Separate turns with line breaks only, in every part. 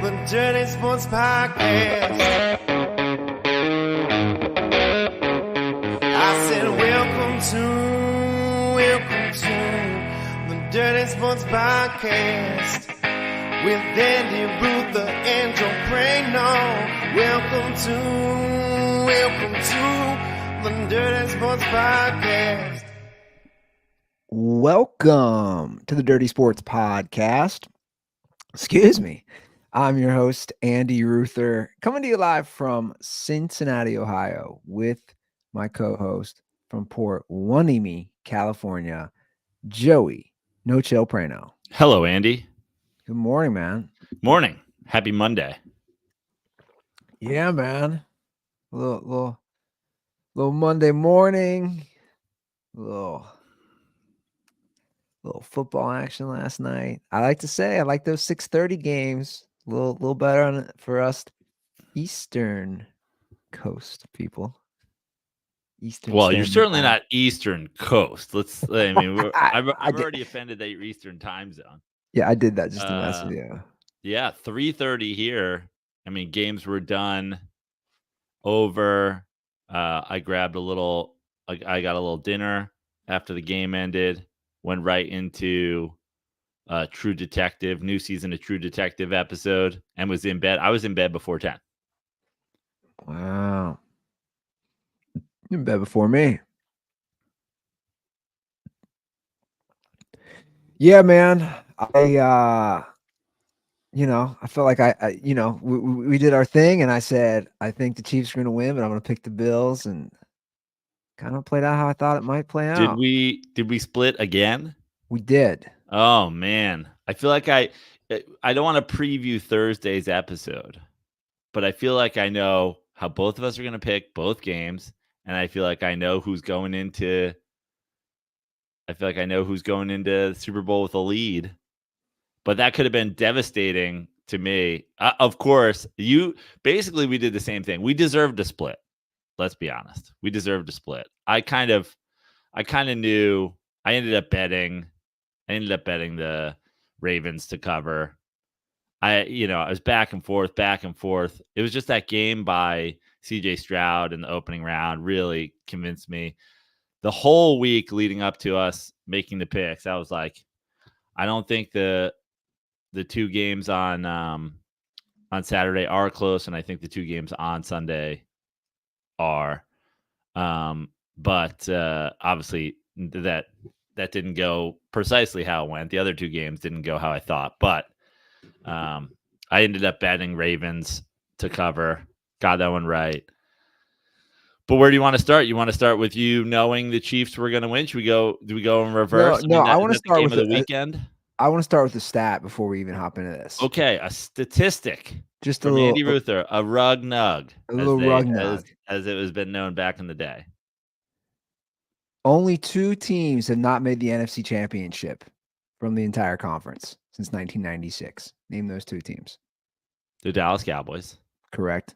the Dirty Sports Podcast. I said, welcome to the Dirty Sports Podcast with Andy Ruther and Joe Prano. Welcome to the Dirty Sports Podcast.
Welcome to the Dirty Sports Podcast. Excuse me. I'm your host, Andy Ruther, coming to you live from Cincinnati, Ohio, with my co-host from Port Hueneme, California, Joey No Chill Prano.
Hello, Andy.
Good morning, man.
Morning. Happy Monday.
Yeah, man. Little Monday morning. Little football action last night. I like to say I like those 6:30 games. A little better for us Eastern Coast people.
Well, you're certainly not Eastern Coast. I'm already offended that you're Eastern time zone.
Yeah, I did that just to mess with you.
Yeah, 3:30 here. I mean, games were done over. I got a little dinner after the game ended. Went right into True Detective, new season of True Detective episode, and was in bed. I was in bed before 10.
Wow. You're in bed before me. Yeah, man. I felt like we did our thing, and I said, I think the Chiefs are going to win, but I'm going to pick the Bills, and kind of played out how I thought it might play out.
Did we split again?
We did.
Oh man, I feel like I don't want to preview Thursday's episode, but I feel like I know how both of us are going to pick both games, and I feel like I know who's going into. the Super Bowl with a lead, but that could have been devastating to me. Of course, we did the same thing. We deserved a split. Let's be honest. We deserved a split. I kind of knew. I ended up betting the Ravens to cover. I was back and forth. It was just that game by CJ Stroud in the opening round really convinced me. The whole week leading up to us making the picks, I was like, I don't think the two games on Saturday are close, and I think the two games on Sunday are. But obviously that didn't go precisely how it went. The other two games didn't go how I thought, but I ended up betting Ravens to cover. Got that one right. But where do you want to start? You want to start with you knowing the Chiefs were going to win? Do we go in reverse?
No, I want to start with
the weekend.
I want to start with the stat before we even hop into this.
Okay, a statistic.
Just
from Andy Ruther, a rug nug. As it has been known back in the day.
Only two teams have not made the NFC Championship from the entire conference since 1996. Name those two teams.
The Dallas Cowboys.
Correct.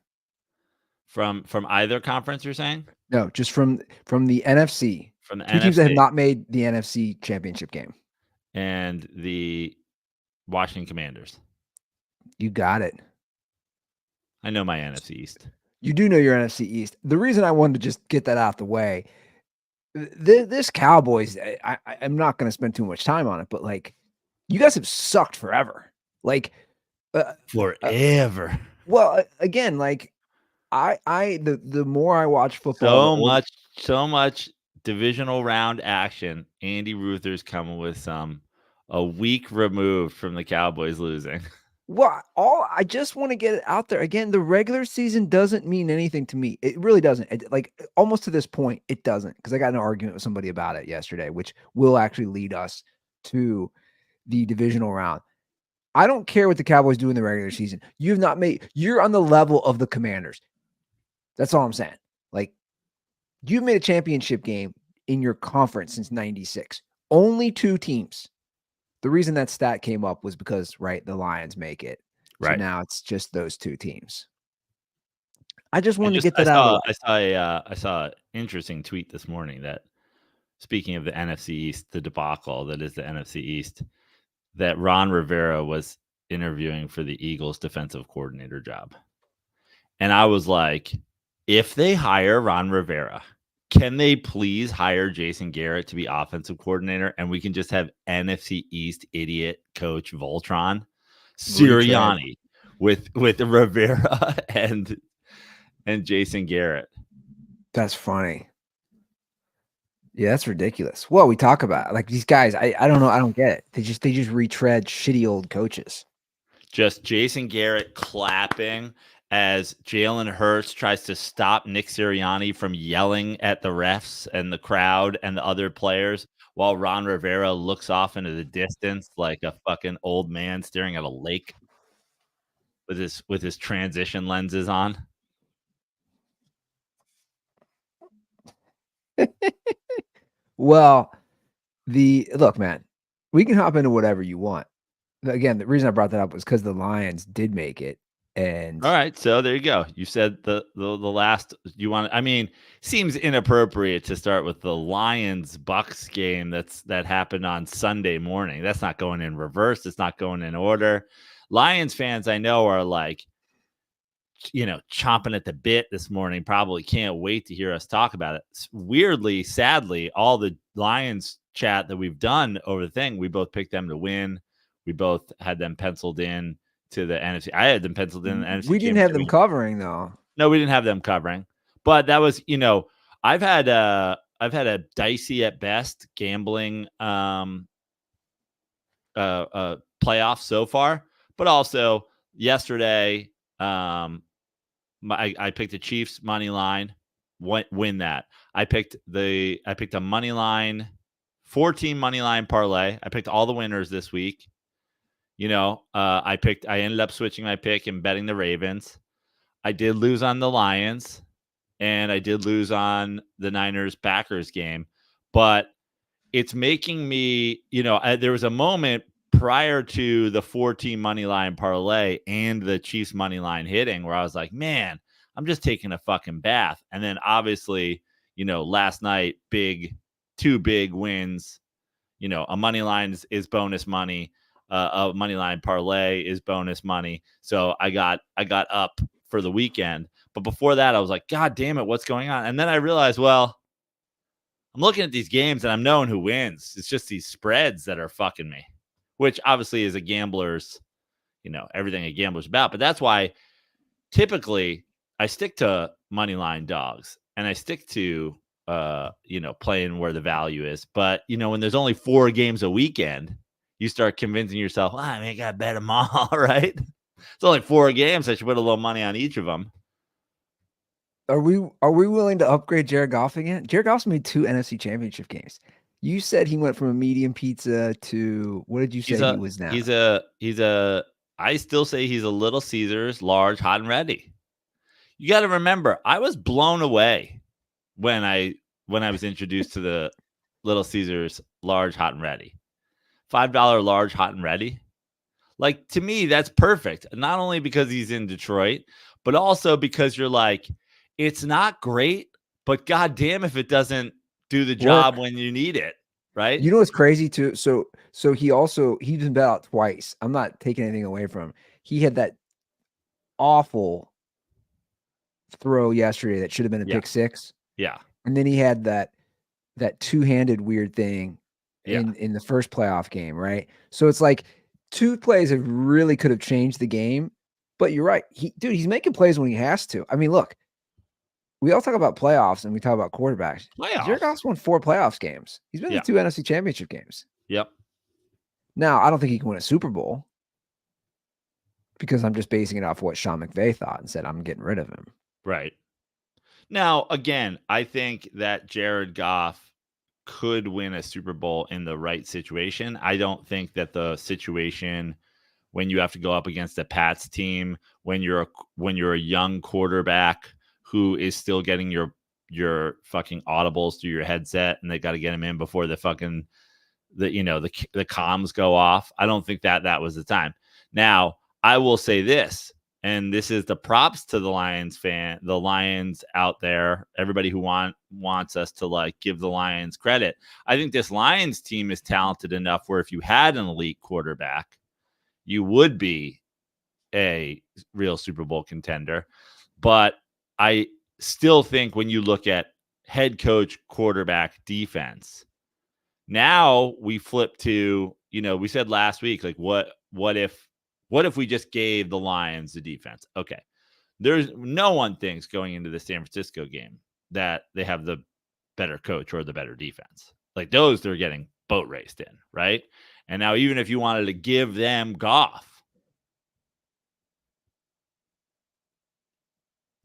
From either conference, you're saying?
No, just from the NFC.
From the
two
NFC.
Teams that have not made the NFC Championship game.
And the Washington Commanders.
You got it.
I know my NFC East.
You do know your NFC East. The reason I wanted to just get that out the way, this Cowboys, I'm not going to spend too much time on it, but like, you guys have sucked forever. Like,
forever.
Well, again, like, the more I watch football,
so much divisional round action. Andy Ruther's coming with a week removed from the Cowboys losing.
Well, I just want to get it out there. Again, the regular season doesn't mean anything to me. It really doesn't. Almost to this point, it doesn't. Because I got in an argument with somebody about it yesterday, which will actually lead us to the divisional round. I don't care what the Cowboys do in the regular season. You're on the level of the Commanders. That's all I'm saying. Like, you've made a championship game in your conference since 96. Only two teams. The reason that stat came up was because, the Lions make it. Right. So now it's just those two teams. I just wanted to get that out.
I saw an interesting tweet this morning that, speaking of the NFC East, the debacle that is the NFC East, that Ron Rivera was interviewing for the Eagles defensive coordinator job. And I was like, if they hire Ron Rivera, can they please hire Jason Garrett to be offensive coordinator and we can just have NFC East idiot coach Voltron Sirianni with Rivera and Jason Garrett?
That's funny. Yeah, that's ridiculous. Well, we talk about like these guys. I don't know. I don't get it. They just retread shitty old coaches.
Just Jason Garrett clapping as Jalen Hurts tries to stop Nick Sirianni from yelling at the refs and the crowd and the other players while Ron Rivera looks off into the distance like a fucking old man staring at a lake with his transition lenses on.
Well, look, man, we can hop into whatever you want. Again, the reason I brought that up was because the Lions did make it. And
all right, so there you go. You said the last you want. I mean, seems inappropriate to start with the Lions-Bucks game that happened on Sunday morning. That's not going in reverse. It's not going in order. Lions fans, I know, are like, chomping at the bit this morning. Probably can't wait to hear us talk about it. Weirdly, sadly, all the Lions chat that we've done over the thing, we both picked them to win. We both had them penciled in to the NFC. I had them penciled in the NFC.
We didn't have them covering though.
No, we didn't have them covering. But that was, I've had a dicey at best gambling playoff so far. But also yesterday, I picked the Chiefs money line, win that. I picked a money line, 4-team money line parlay. I picked all the winners this week. I ended up switching my pick and betting the Ravens. I did lose on the Lions and I did lose on the Niners-Packers game, but it's making me, there was a moment prior to the 4-team money line parlay and the Chiefs money line hitting where I was like, man, I'm just taking a fucking bath. And then obviously, last night, two big wins, a money line is bonus money. A money line parlay is bonus money. So I got up for the weekend. But before that, I was like, God damn it, what's going on? And then I realized, well, I'm looking at these games and I'm knowing who wins. It's just these spreads that are fucking me, which obviously is a gambler's, everything a gambler's about. But that's why typically I stick to money line dogs and I stick to, playing where the value is. But, when there's only 4 games a weekend, you start convincing yourself, I got to bet them all, right? It's only 4 games. I should put a little money on each of them.
Are we willing to upgrade Jared Goff again? Jared Goff's made 2 NFC Championship games. You said he went from a medium pizza to, what did you say he was now?
I still say he's a Little Caesars, large, hot, and ready. You got to remember, I was blown away when I was introduced to the Little Caesars, large, hot, and ready. $5 large, hot, and ready. Like, to me, that's perfect. Not only because he's in Detroit, but also because you're like, it's not great, but goddamn if it doesn't do the job when you need it, right?
You know what's crazy too? So he's been bet out twice. I'm not taking anything away from him. He had that awful throw yesterday that should have been a pick 6.
Yeah.
And then he had that two-handed weird thing in the first playoff game, right? So it's like 2 plays that really could have changed the game. But you're right. He's making plays when he has to. I mean, look, we all talk about playoffs and we talk about quarterbacks. Jared Goff's won 4 playoffs games. He's been in 2 NFC Championship games.
Yep.
Now, I don't think he can win a Super Bowl because I'm just basing it off what Sean McVay thought and said, I'm getting rid of him.
Right. Now, again, I think that Jared Goff could win a Super Bowl in the right situation. I don't think that the situation when you have to go up against a Pats team, when you're a young quarterback who is still getting your fucking audibles through your headset and they got to get him in before the comms go off. I don't think that was the time. Now, I will say this, and this is the props to the Lions out there, everybody who wants us to give the Lions credit. I think this Lions team is talented enough where if you had an elite quarterback, you would be a real Super Bowl contender. But I still think when you look at head coach, quarterback, defense, now we flip to, we said last week, like what if we just gave the Lions the defense? Okay. There's no one thinks going into the San Francisco game that they have the better coach or the better defense. Like those, they're getting boat raced in, right? And now even if you wanted to give them Goff,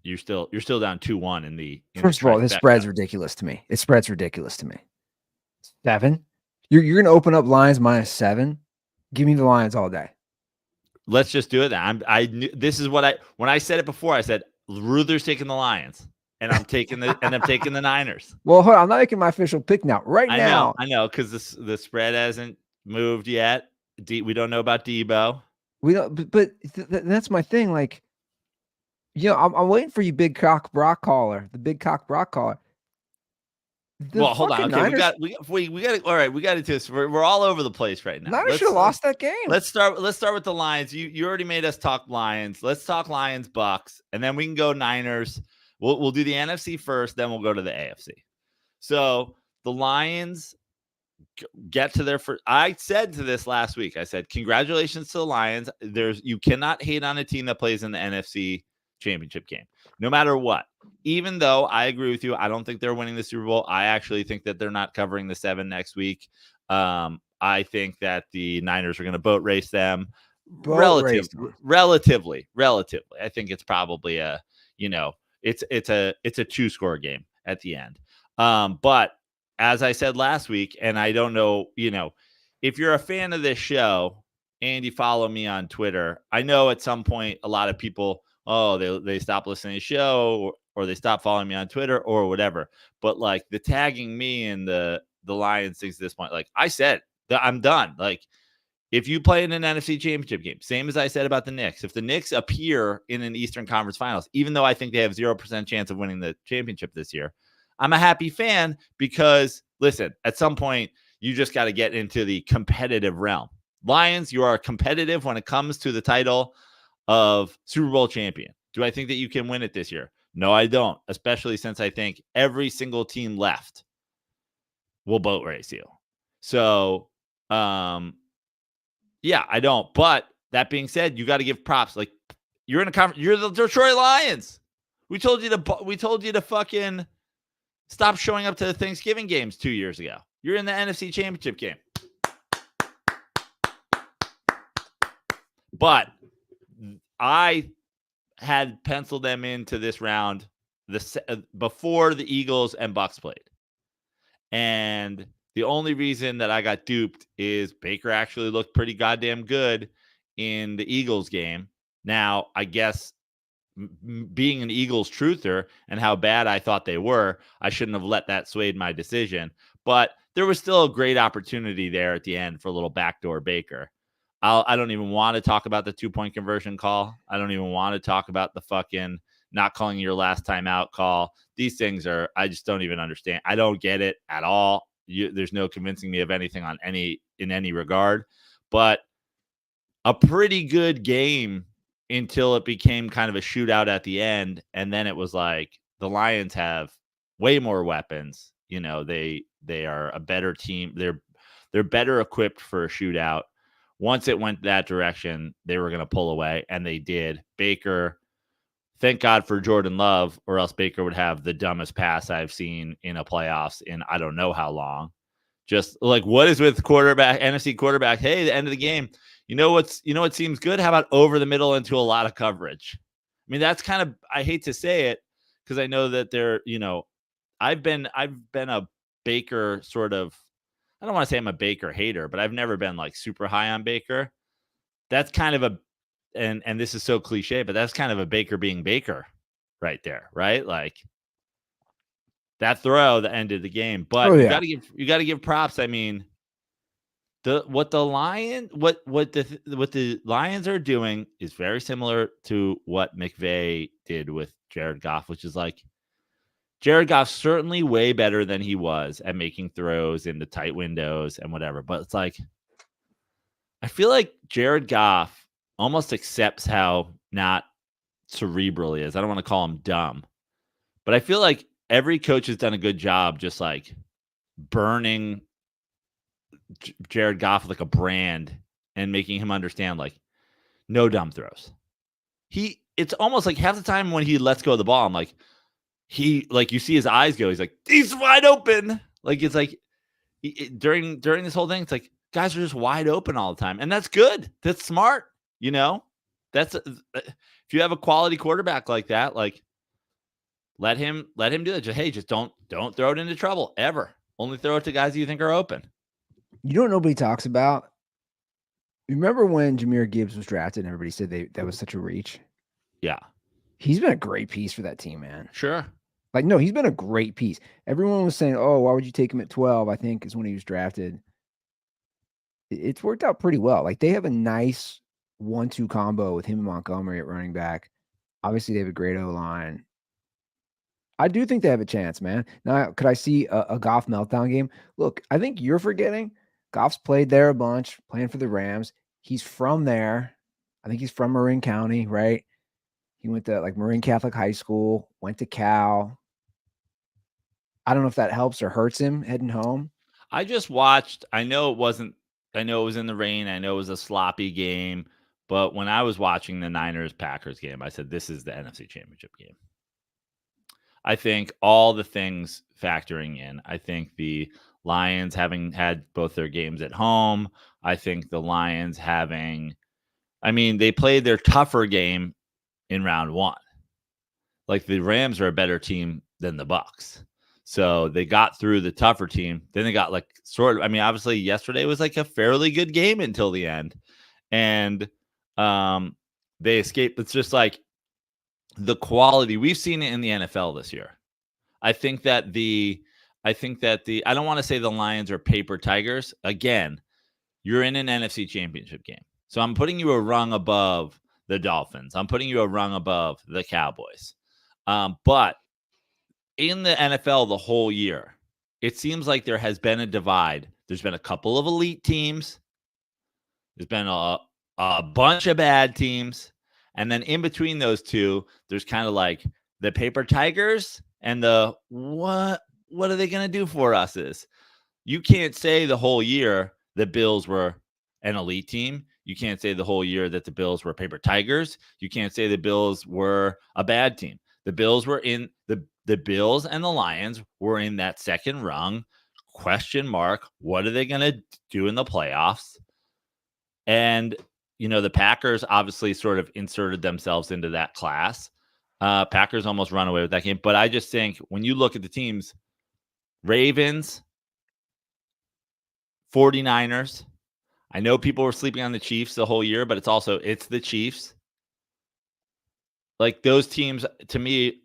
you're still down 2-1 in the
First of all, this spread's ridiculous to me. It spreads ridiculous to me. 7? You're going to open up Lions -7? Give me the Lions all day.
Let's just do it. I knew this is what when I said it before, I said Ruther's taking the Lions and I'm taking the Niners.
Well, hold on, I'm not making my official pick now. Now.
I know, because the spread hasn't moved yet. We don't know about Debo.
We don't, but that's my thing. Like, I'm waiting for you, big cock Brock caller, the big cock Brock caller.
Well, hold on. Okay, Niners, we got all right. We got to do this. We're all over the place right now.
Niners should have lost that game.
Let's start with the Lions. You already made us talk Lions. Let's talk Lions, Bucks, and then we can go Niners. We'll do the NFC first, then we'll go to the AFC. So the Lions get to their first. I said to this last week. I said, congratulations to the Lions. You cannot hate on a team that plays in the NFC Championship game, no matter what. Even though I agree with you, I don't think they're winning the Super Bowl. I actually think that they're not covering the 7 next week. I think that the Niners are going to boat race them. Relatively. I think it's probably it's a 2-score game at the end. But as I said last week, and I don't know, if you're a fan of this show and you follow me on Twitter, I know at some point a lot of people, they stop listening to the show or they stop following me on Twitter or whatever. But like the tagging me and the Lions things at this point, like I said, I'm done. Like if you play in an NFC Championship game, same as I said about the Knicks, if the Knicks appear in an Eastern Conference Finals, even though I think they have 0% chance of winning the championship this year, I'm a happy fan because, listen, at some point, you just got to get into the competitive realm. Lions, you are competitive when it comes to the title of Super Bowl champion. Do I think that you can win it this year? No, I don't, especially since I think every single team left will boat race you. So, yeah, I don't. But that being said, you got to give props. Like you're in a conference, you're the Detroit Lions. We told you to fucking stop showing up to the Thanksgiving games 2 years ago. You're in the NFC Championship game. But I had penciled them into this round before the Eagles and Bucks played. And the only reason that I got duped is Baker actually looked pretty goddamn good in the Eagles game. Now, I guess being an Eagles truther and how bad I thought they were, I shouldn't have let that sway my decision. But there was still a great opportunity there at the end for a little backdoor Baker. I don't even want to talk about the 2-point conversion call. I don't even want to talk about the fucking not calling your last time out call. These things I just don't even understand. I don't get it at all. There's no convincing me of anything in any regard. But a pretty good game until it became kind of a shootout at the end. And then it was like the Lions have way more weapons. They are a better team. They're better equipped for a shootout. Once it went that direction, they were going to pull away, and they did. Baker, thank God for Jordan Love, or else Baker would have the dumbest pass I've seen in a playoffs in I don't know how long. Just like, what is with NFC quarterback? Hey, the end of the game. You know what seems good? How about over the middle into a lot of coverage? I mean, that's kind of, I hate to say it because I know that I've been a Baker sort of, I don't want to say I'm a Baker hater, but I've never been like super high on Baker. That's kind of and this is so cliche, but that's kind of a Baker being Baker right there, right? Like that throw that ended the game. But you got to give props. I mean, what the Lions are doing is very similar to what McVay did with Jared Goff, which is like Jared Goff's certainly way better than he was at making throws into tight windows and whatever. But it's like, I feel like Jared Goff almost accepts how not cerebral he is. I don't want to call him dumb, but I feel like every coach has done a good job just like burning Jared Goff like a brand and making him understand like no dumb throws. It's almost like half the time when he lets go of the ball, I'm like, you see his eyes go. He's like, he's wide open. Like, it's like during this whole thing, it's like guys are just wide open all the time. And that's good. That's smart. You know, if you have a quality quarterback like that, like let him do it. Just don't throw it into trouble ever. Only throw it to guys you think are open.
You know what nobody talks about? Remember when Jahmyr Gibbs was drafted and everybody said that was such a reach?
Yeah.
He's been a great piece for that team, man.
Sure.
Like, no, he's been a great piece. Everyone was saying, oh, why would you take him at 12? I think is when he was drafted. It's worked out pretty well. Like, they have a nice 1-2 combo with him and Montgomery at running back. Obviously, they have a great O-line. I do think they have a chance, man. Now, could I see a Goff meltdown game? Look, I think you're forgetting Goff's played there a bunch, playing for the Rams. He's from there. I think he's from Marin County, right? He went to like Marin Catholic High School, went to Cal. I don't know if that helps or hurts him heading home.
I just watched. I know it was in the rain. I know it was a sloppy game. But when I was watching the Niners-Packers game, I said, this is the NFC Championship game. I think all the things factoring in. I think the Lions having had both their games at home. I think the Lions they played their tougher game in round one. Like the Rams are a better team than the Bucs. So they got through the tougher team. Then they got like obviously yesterday was like a fairly good game until the end. And they escaped. It's just like the quality. We've seen it in the NFL this year. I think that I don't want to say the Lions are paper tigers. Again, you're in an NFC Championship game. So I'm putting you a rung above the Dolphins. I'm putting you a rung above the Cowboys. But in the NFL the whole year, it seems like there has been a divide. There's been a couple of elite teams. There's been a bunch of bad teams. And then in between those two, there's kind of like the paper tigers and the what are they going to do for us is. You can't say the whole year the Bills were an elite team. You can't say the whole year that the Bills were paper tigers. You can't say the Bills were a bad team. The Bills were in the Bills and the Lions were in that second rung. Question mark. What are they going to do in the playoffs? And, the Packers obviously sort of inserted themselves into that class. Packers almost run away with that game. But I just think when you look at the teams, Ravens, 49ers, I know people were sleeping on the Chiefs the whole year, but it's the Chiefs. Like those teams, to me,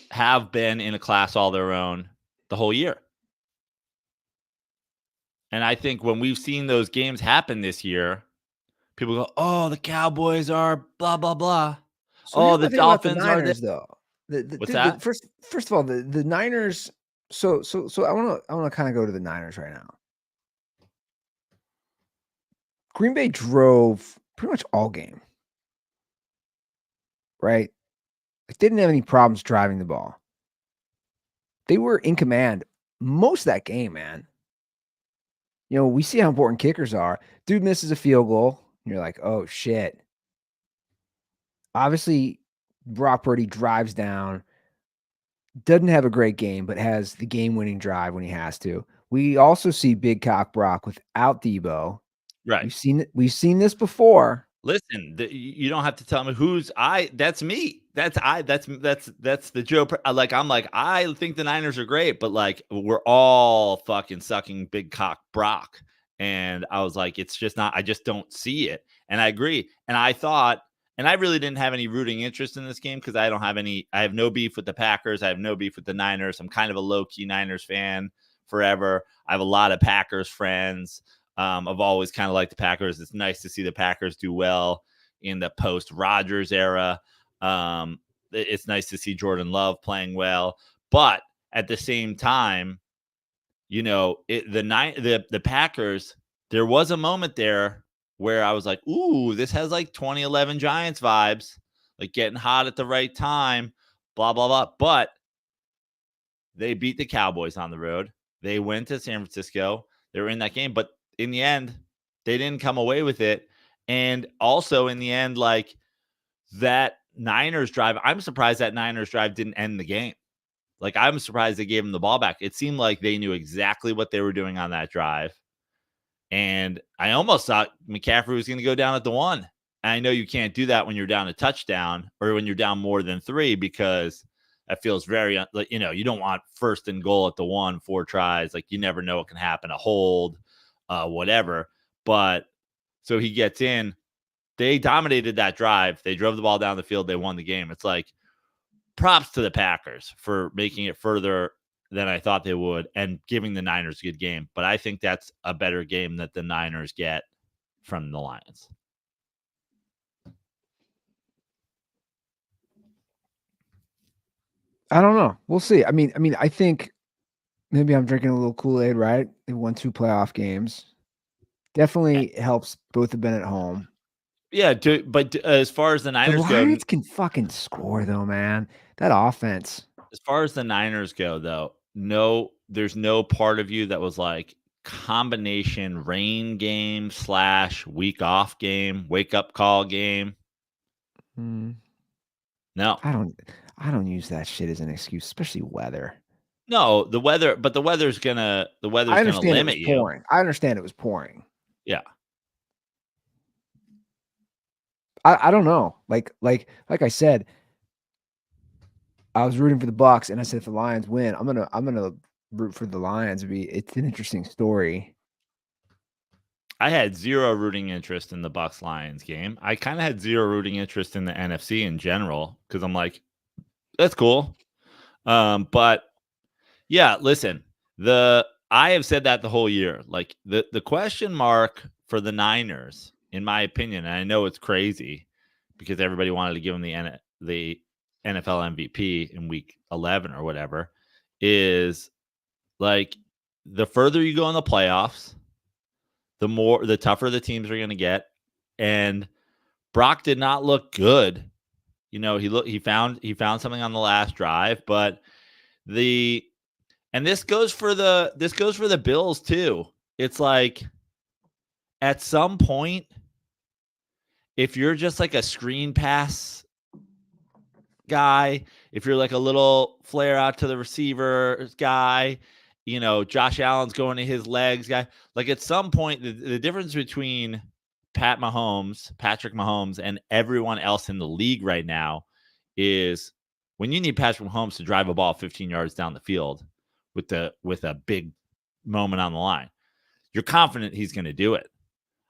have been in a class all their own the whole year. And I think when we've seen those games happen this year, people go, oh, the Cowboys are blah, blah, blah.
So
the Dolphins
the Niners, though.
What's that?
First of all, the Niners. So I want to kind of go to the Niners right now. Green Bay drove pretty much all game, right? They didn't have any problems driving the ball. They were in command most of that game, man. We see how important kickers are. Dude misses a field goal, and you're like, oh, shit. Obviously, Brock Purdy drives down, doesn't have a great game, but has the game-winning drive when he has to. We also see Big Cock Brock without Debo.
Right.
We've seen this before.
Listen, you don't have to tell me that's me. That's the Joe. I think the Niners are great, but like we're all fucking sucking Big Cock Brock. And I was like, it's just not, I just don't see it. And I agree. And I thought, and I really didn't have any rooting interest in this game because I have no beef with the Packers. I have no beef with the Niners. I'm kind of a low-key Niners fan forever. I have a lot of Packers friends. I've always kind of liked the Packers. It's nice to see the Packers do well in the post-Rodgers era. It's nice to see Jordan Love playing well. But at the same time, the Packers, there was a moment there where I was like, ooh, this has like 2011 Giants vibes, like getting hot at the right time, blah, blah, blah. But they beat the Cowboys on the road. They went to San Francisco. They were in that game. But in the end, they didn't come away with it. And also in the end, like that Niners drive, I'm surprised that Niners drive didn't end the game. Like, I'm surprised they gave them the ball back. It seemed like they knew exactly what they were doing on that drive. And I almost thought McCaffrey was going to go down at the 1. And I know you can't do that when you're down a touchdown or when you're down more than 3, because that feels very, you don't want 1st and goal at the 1, 4 tries. Like, you never know what can happen, a hold, whatever. But so he gets in. They dominated that drive. They drove the ball down the field. They won the game. It's like, props to the Packers for making it further than I thought they would and giving the Niners a good game. But I think that's a better game that the Niners get from the Lions.
I don't know. We'll see. I mean, I think maybe I'm drinking a little Kool-Aid, right? They won 2 playoff games. Definitely helps both have been at home.
Yeah, but as far as the Niners go,
Lions can fucking score though, man. That offense.
As far as the Niners go, though, there's no part of you that was like combination rain game / week off game, wake up call game. No,
I don't use that shit as an excuse, especially weather.
No, the weather's gonna limit you.
Pouring. I understand it was pouring.
Yeah.
I don't know. Like I said, I was rooting for the Bucks, and I said if the Lions win, I'm gonna root for the Lions. It's an interesting story.
I had 0 rooting interest in the Bucks Lions game. I kind of had 0 rooting interest in the NFC in general because I'm like, that's cool. But yeah, listen, I have said that the whole year. Like the question mark for the Niners, in my opinion, and I know it's crazy because everybody wanted to give them the NFL MVP in week 11 or whatever, is like the further you go in the playoffs, the tougher the teams are going to get. And Brock did not look good. He found something on the last drive, but this goes for the Bills too. It's like at some point, if you're just like a screen pass guy, if you're like a little flare out to the receiver guy, Josh Allen's going to his legs guy, like at some point, the difference between Patrick Mahomes and everyone else in the league right now is when you need Patrick Mahomes to drive a ball 15 yards down the field with a big moment on the line, you're confident he's going to do it.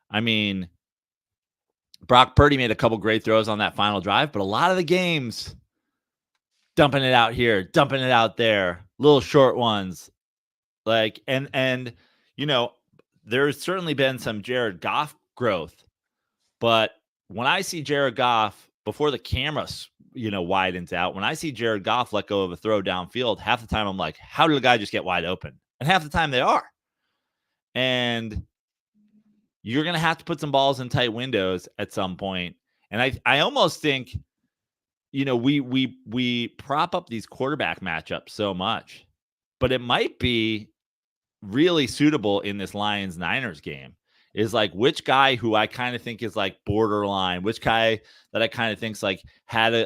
I mean, Brock Purdy made a couple great throws on that final drive, but a lot of the games, dumping it out here, dumping it out there, little short ones. Like, and there's certainly been some Jared Goff growth, but when I see Jared Goff before the cameras, widens out, when I see Jared Goff let go of a throw downfield, half the time I'm like, how did the guy just get wide open? And half the time they are. And you're going to have to put some balls in tight windows at some point. And I almost think, we prop up these quarterback matchups so much, but it might be really suitable in this Lions-Niners game is like which guy who I kind of think is like borderline, which guy that I kind of think's like had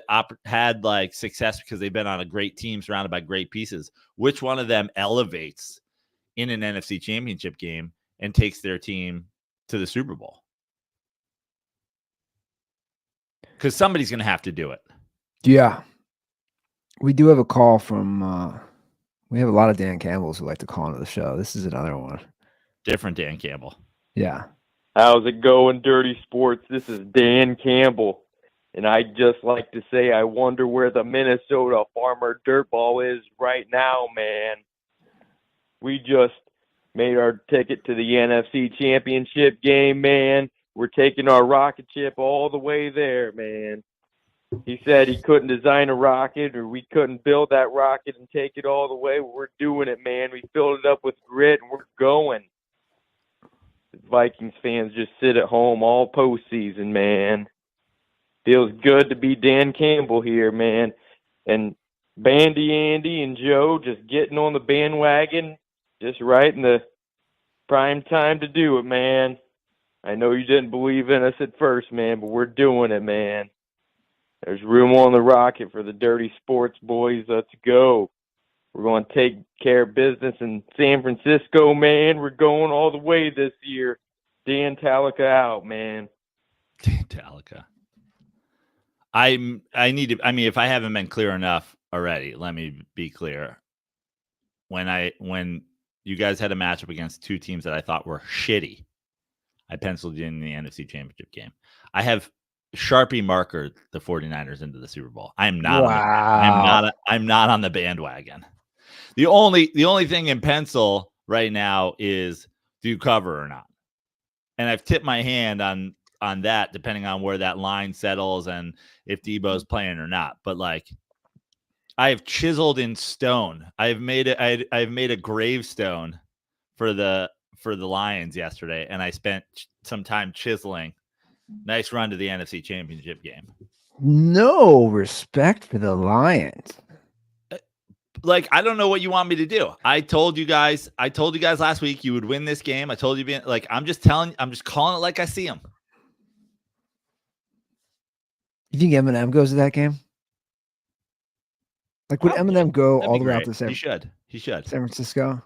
like success because they've been on a great team surrounded by great pieces. Which one of them elevates in an NFC Championship game and takes their team to the Super Bowl? Because somebody's going to have to do it.
Yeah. We do have a call from we have a lot of Dan Campbells who like to call into the show. This is another one.
Different Dan Campbell.
Yeah.
How's it going, Dirty Sports? This is Dan Campbell. And I'd just like to say I wonder where the Minnesota Farmer Dirtball is right now, man. We just made our ticket to the NFC Championship game, man. We're taking our rocket ship all the way there, man. He said he couldn't design a rocket or we couldn't build that rocket and take it all the way. We're doing it, man. We filled it up with grit and we're going. Vikings fans just sit at home all postseason, man. Feels good to be Dan Campbell here, man. And Bandy Andy and Joe just getting on the bandwagon just right in the prime time to do it, man. I know you didn't believe in us at first, man, but we're doing it, man. There's room on the rocket for the Dirty Sports boys. Let's go. We're going to take care of business in San Francisco, man. We're going all the way this year. Dan Talica out, man.
Dan Talica. If I haven't been clear enough already, let me be clear. When you guys had a matchup against two teams that I thought were shitty, I penciled in the NFC Championship game. I have Sharpie markered the 49ers into the Super Bowl. I'm not I'm not on the bandwagon. The only thing in pencil right now is, do you cover or not? And I've tipped my hand on that, depending on where that line settles and if Debo's playing or not. But like, I have chiseled in stone. I've made a gravestone for the Lions yesterday, and I spent some time chiseling. Nice run to the NFC Championship game.
No respect for the Lions.
Like, I don't know what you want me to do. I told you guys last week you would win this game. I told you, I'm just calling it like I see them.
You think Eminem goes to that game? Like, would Eminem go all the way out to
He should.
San Francisco?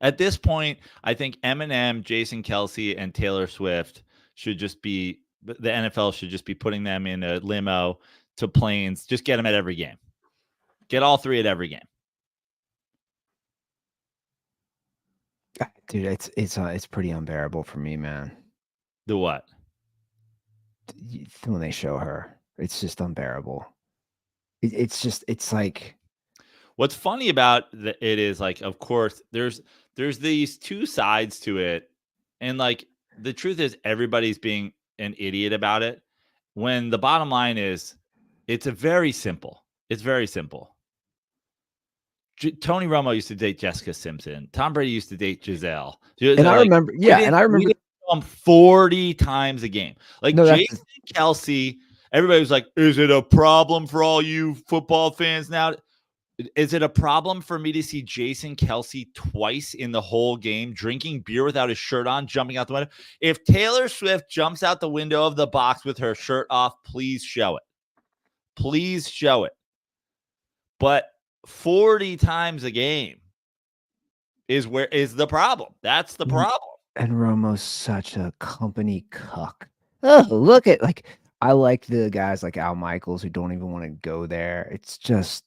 At this point, I think Eminem, Jason Kelce, and Taylor Swift should just be, the NFL should just be putting them in a limo to planes. Just get them at every game. Get all three at every game.
Dude, it's pretty unbearable for me, man.
The what?
When they show her, it's just unbearable. It's like,
what's funny about it is, like, of course, there's these two sides to it, and like, the truth is everybody's being an idiot about it, when the bottom line is it's very simple. Tony Romo used to date Jessica Simpson. Tom Brady used to date Giselle.
And I remember
40 times a game. Like, Jason Kelce, everybody was like, is it a problem for all you football fans now? Is it a problem for me to see Jason Kelce twice in the whole game, drinking beer without his shirt on, jumping out the window? If Taylor Swift jumps out the window of the box with her shirt off, please show it. Please show it. But 40 times a game is the problem. That's the problem.
And Romo's such a company cuck. Oh, look at, like, I like the guys like Al Michaels who don't even want to go there. It's just,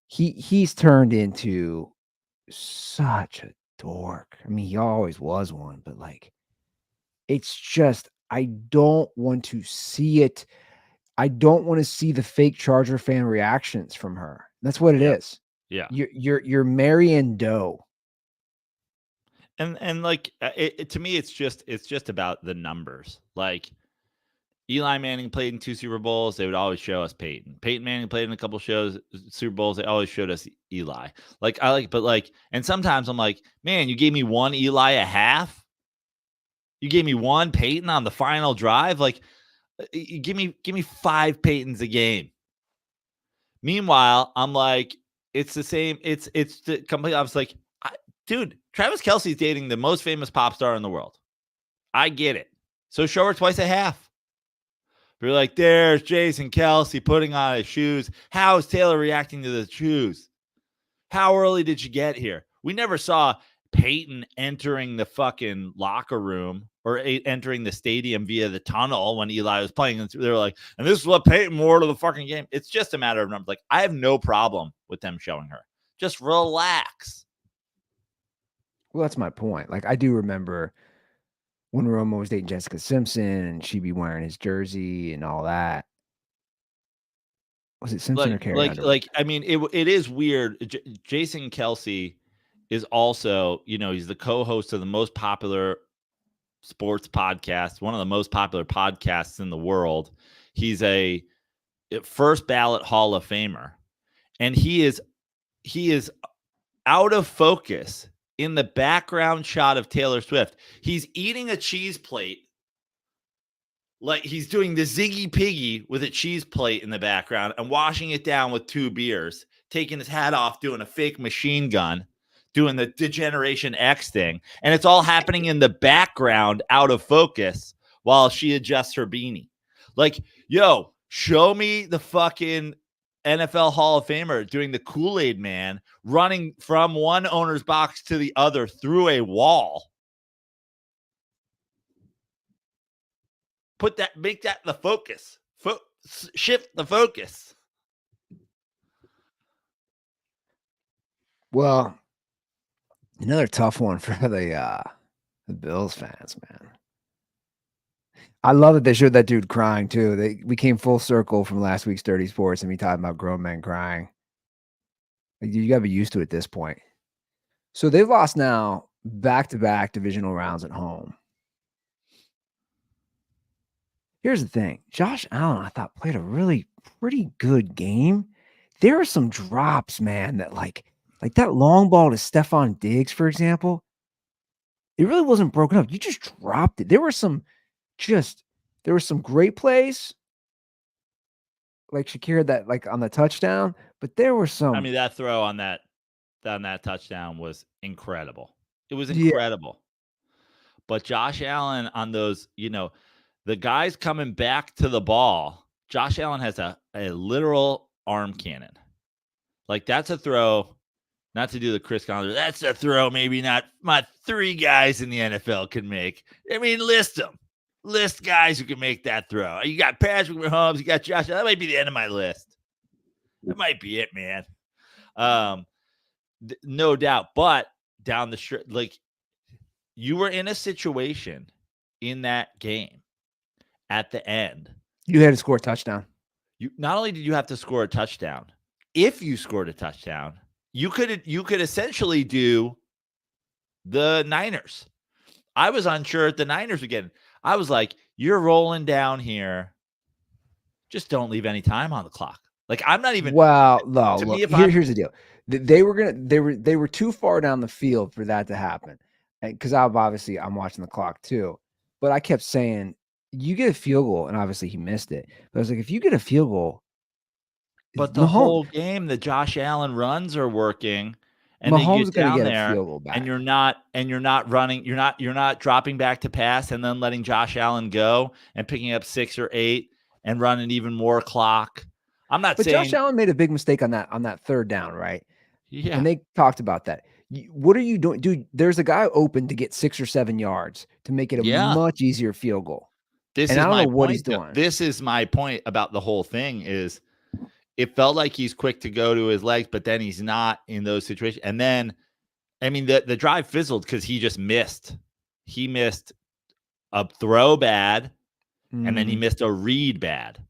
he's turned into such a dork. I mean, he always was one, but like, it's just, I don't want to see it. I don't want to see the fake Charger fan reactions from her. That's what it is.
Yeah.
You're Marianne Doe.
And like, to me, it's just about the numbers. Like, Eli Manning played in 2 Super Bowls. They would always show us Peyton. Peyton Manning played in a couple Super Bowls. They always showed us Eli. And sometimes I'm like, man, you gave me one Eli a half. You gave me one Peyton on the final drive. Like, you give me 5 Peytons a game. Meanwhile, I'm like, it's the same. It's the complete. I was like, dude, Travis Kelce's dating the most famous pop star in the world. I get it. So show her twice a half. We're like, there's Jason Kelce putting on his shoes. How is Taylor reacting to the shoes? How early did you get here? We never saw Peyton entering the fucking locker room or entering the stadium via the tunnel when Eli was playing. And they were like, and this is what Peyton wore to the fucking game. It's just a matter of numbers. Like, I have no problem with them showing her. Just relax.
Well, that's my point. Like, I do remember when Romo was dating Jessica Simpson and she'd be wearing his jersey and all that. Was it Simpson or Carrie Underwood?
I mean, it is weird. Jason Kelce is also, he's the co-host of the most popular sports podcast, one of the most popular podcasts in the world. He's a first ballot Hall of Famer, and he is out of focus in the background shot of Taylor Swift. He's eating a cheese plate. Like he's doing the Ziggy Piggy with a cheese plate in the background and washing it down with 2 beers, taking his hat off, doing a fake machine gun, doing the Degeneration X thing. And it's all happening in the background out of focus while she adjusts her beanie. Like, yo, show me the fucking NFL Hall of Famer doing the Kool-Aid Man running from one owner's box to the other through a wall. Make that the focus. Shift the focus.
Well, another tough one for the Bills fans, man. I love that they showed that dude crying too. We came full circle from last week's Dirty Sports and we talking about grown men crying. Like, you gotta be used to it at this point. So they've lost now back-to-back divisional rounds at home. Here's the thing. Josh Allen, I thought, played a really pretty good game. There are some drops, man, that like that long ball to Stephon Diggs, for example. It really wasn't broken up. You just dropped it. There were some great plays. Like Shakir that like on the touchdown, but there were some.
I mean, that throw on that touchdown was incredible. It was incredible. Yeah. But Josh Allen on those, the guys coming back to the ball, Josh Allen has a literal arm cannon. Like that's a throw, not to do the Chris Conner. That's a throw maybe not my 3 guys in the NFL can make. I mean, list them. List guys who can make that throw. You got Patrick Mahomes, you got Josh. That might be the end of my list. That might be it, man. No doubt. But down the stretch, like you were in a situation in that game at the end.
You had to score a touchdown.
You not only did you have to score a touchdown, if you scored a touchdown, you could essentially do the Niners. I was unsure at the Niners again. I was like, you're rolling down here. Just don't leave any time on the clock. Like I'm not even.
Well, no. Look, here's the deal. They were too far down the field for that to happen. Because I'm watching the clock too. But I kept saying, you get a field goal, and obviously he missed it. But I was like, if you get a field goal,
but the whole game, the Josh Allen runs are working. And
Mahomes
you get down there,
a field goal back.
and you're not running, you're not dropping back to pass and then letting Josh Allen go and picking up 6 or 8 and running even more clock. I'm not saying
Josh Allen made a big mistake on that third down, right?
Yeah.
And they talked about that. What are you doing? Dude, there's a guy open to get 6 or 7 yards to make it a much easier field goal. I don't know what he's doing.
This is my point about the whole thing is it felt like he's quick to go to his legs, but then he's not in those situations. And then, I mean, the drive fizzled because he just missed. He missed a throw bad, and then he missed a read bad.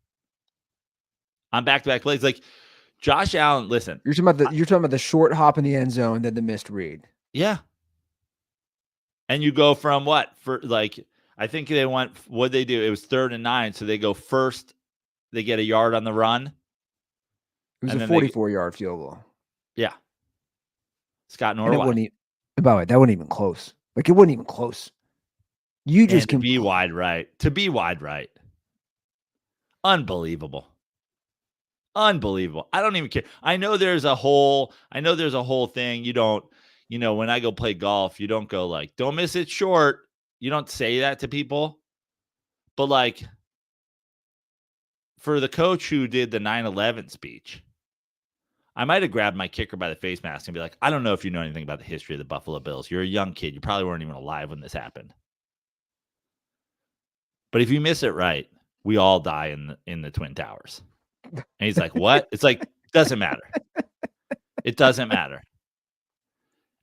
On back-to-back plays. Like, Josh Allen, listen.
You're talking about the short hop in the end zone, then the missed read.
Yeah. And you go from what? For like, I think they went, what'd they do? It was 3rd and 9, so they go first. They get a yard on the run.
It was a 44-yard field goal.
Yeah. Scott Norwood.
By the way, that wasn't even close. Like, it wasn't even close. You just
can be wide right. To be wide right. Unbelievable. Unbelievable. I don't even care. I know there's a whole thing. You don't, when I go play golf, you don't go like, don't miss it short. You don't say that to people. But like, for the coach who did the 9/11 speech, I might have grabbed my kicker by the face mask and be like, I don't know if you know anything about the history of the Buffalo Bills. You're a young kid. You probably weren't even alive when this happened. But if you miss it right, we all die in the Twin Towers. And he's like, what? It's like, doesn't matter. It doesn't matter.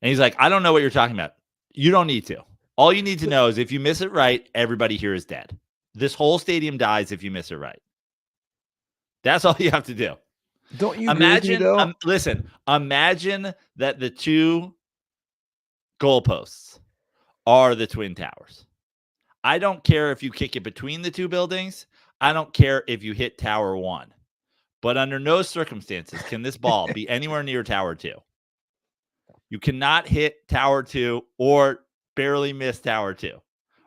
And he's like, I don't know what you're talking about. You don't need to. All you need to know is if you miss it right, everybody here is dead. This whole stadium dies if you miss it right. That's all you have to do.
Don't you
imagine?
Though?
Listen, imagine that the 2 goalposts are the Twin Towers. I don't care if you kick it between the 2 buildings. I don't care if you hit Tower 1. But under no circumstances can this ball be anywhere near Tower 2. You cannot hit tower 2 or barely miss tower 2.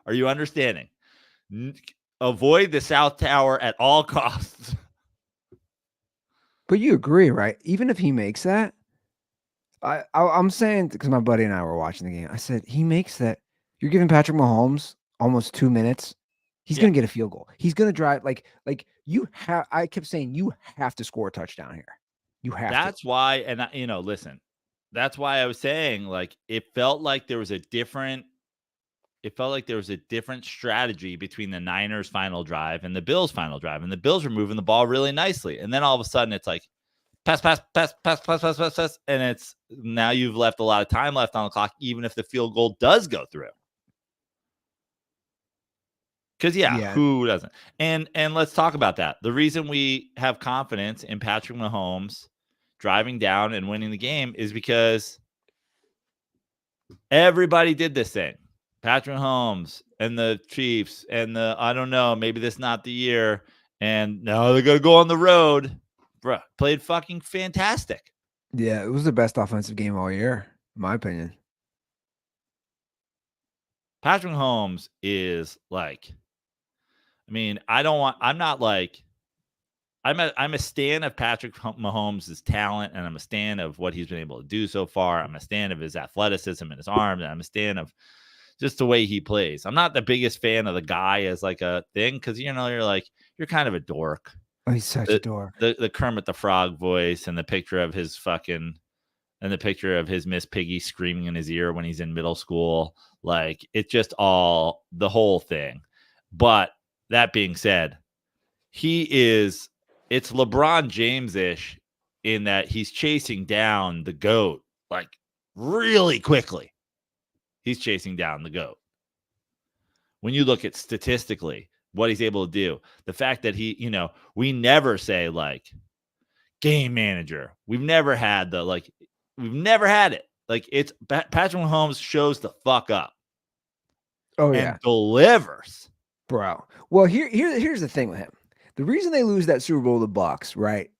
Are you understanding? Avoid the south tower at all costs.
But you agree, right? Even if he makes that, I'm saying, because my buddy and I were watching the game, I said, he makes that. You're giving Patrick Mahomes almost 2 minutes. He's going to get a field goal. He's going to drive like you have. I kept saying you have to score a touchdown here. You have.
That's why, and listen, that's why I was saying, like, it felt like there was a different strategy between the Niners' final drive and the Bills' final drive, and the Bills were moving the ball really nicely, and then all of a sudden it's like pass, and it's now you've left a lot of time left on the clock, even if the field goal does go through. Because who doesn't? And let's talk about that. The reason we have confidence in Patrick Mahomes driving down and winning the game is because everybody did this thing. Patrick Mahomes and the Chiefs and I don't know, maybe this is not the year. And now they're gonna go on the road. Bruh, played fucking fantastic.
Yeah, it was the best offensive game all year, in my opinion.
Patrick Mahomes is like, I mean, I'm a stan of Patrick Mahomes' talent, and I'm a stan of what he's been able to do so far. I'm a stan of his athleticism and his arms, and I'm a stan of just the way he plays. I'm not the biggest fan of the guy as like a thing, because you're kind of a dork.
Oh, he's such a dork.
The Kermit the Frog voice and the picture of his Miss Piggy screaming in his ear when he's in middle school. Like, it's just all the whole thing. But that being said, it's LeBron James-ish in that he's chasing down the GOAT like really quickly. He's chasing down the GOAT. When you look at statistically what he's able to do, the fact that we never say like game manager. We've never had it. Like, it's Patrick Mahomes shows the fuck up.
Oh, yeah.
And delivers.
Bro. Well, here's the thing with him. The reason they lose that Super Bowl to the Bucs, right?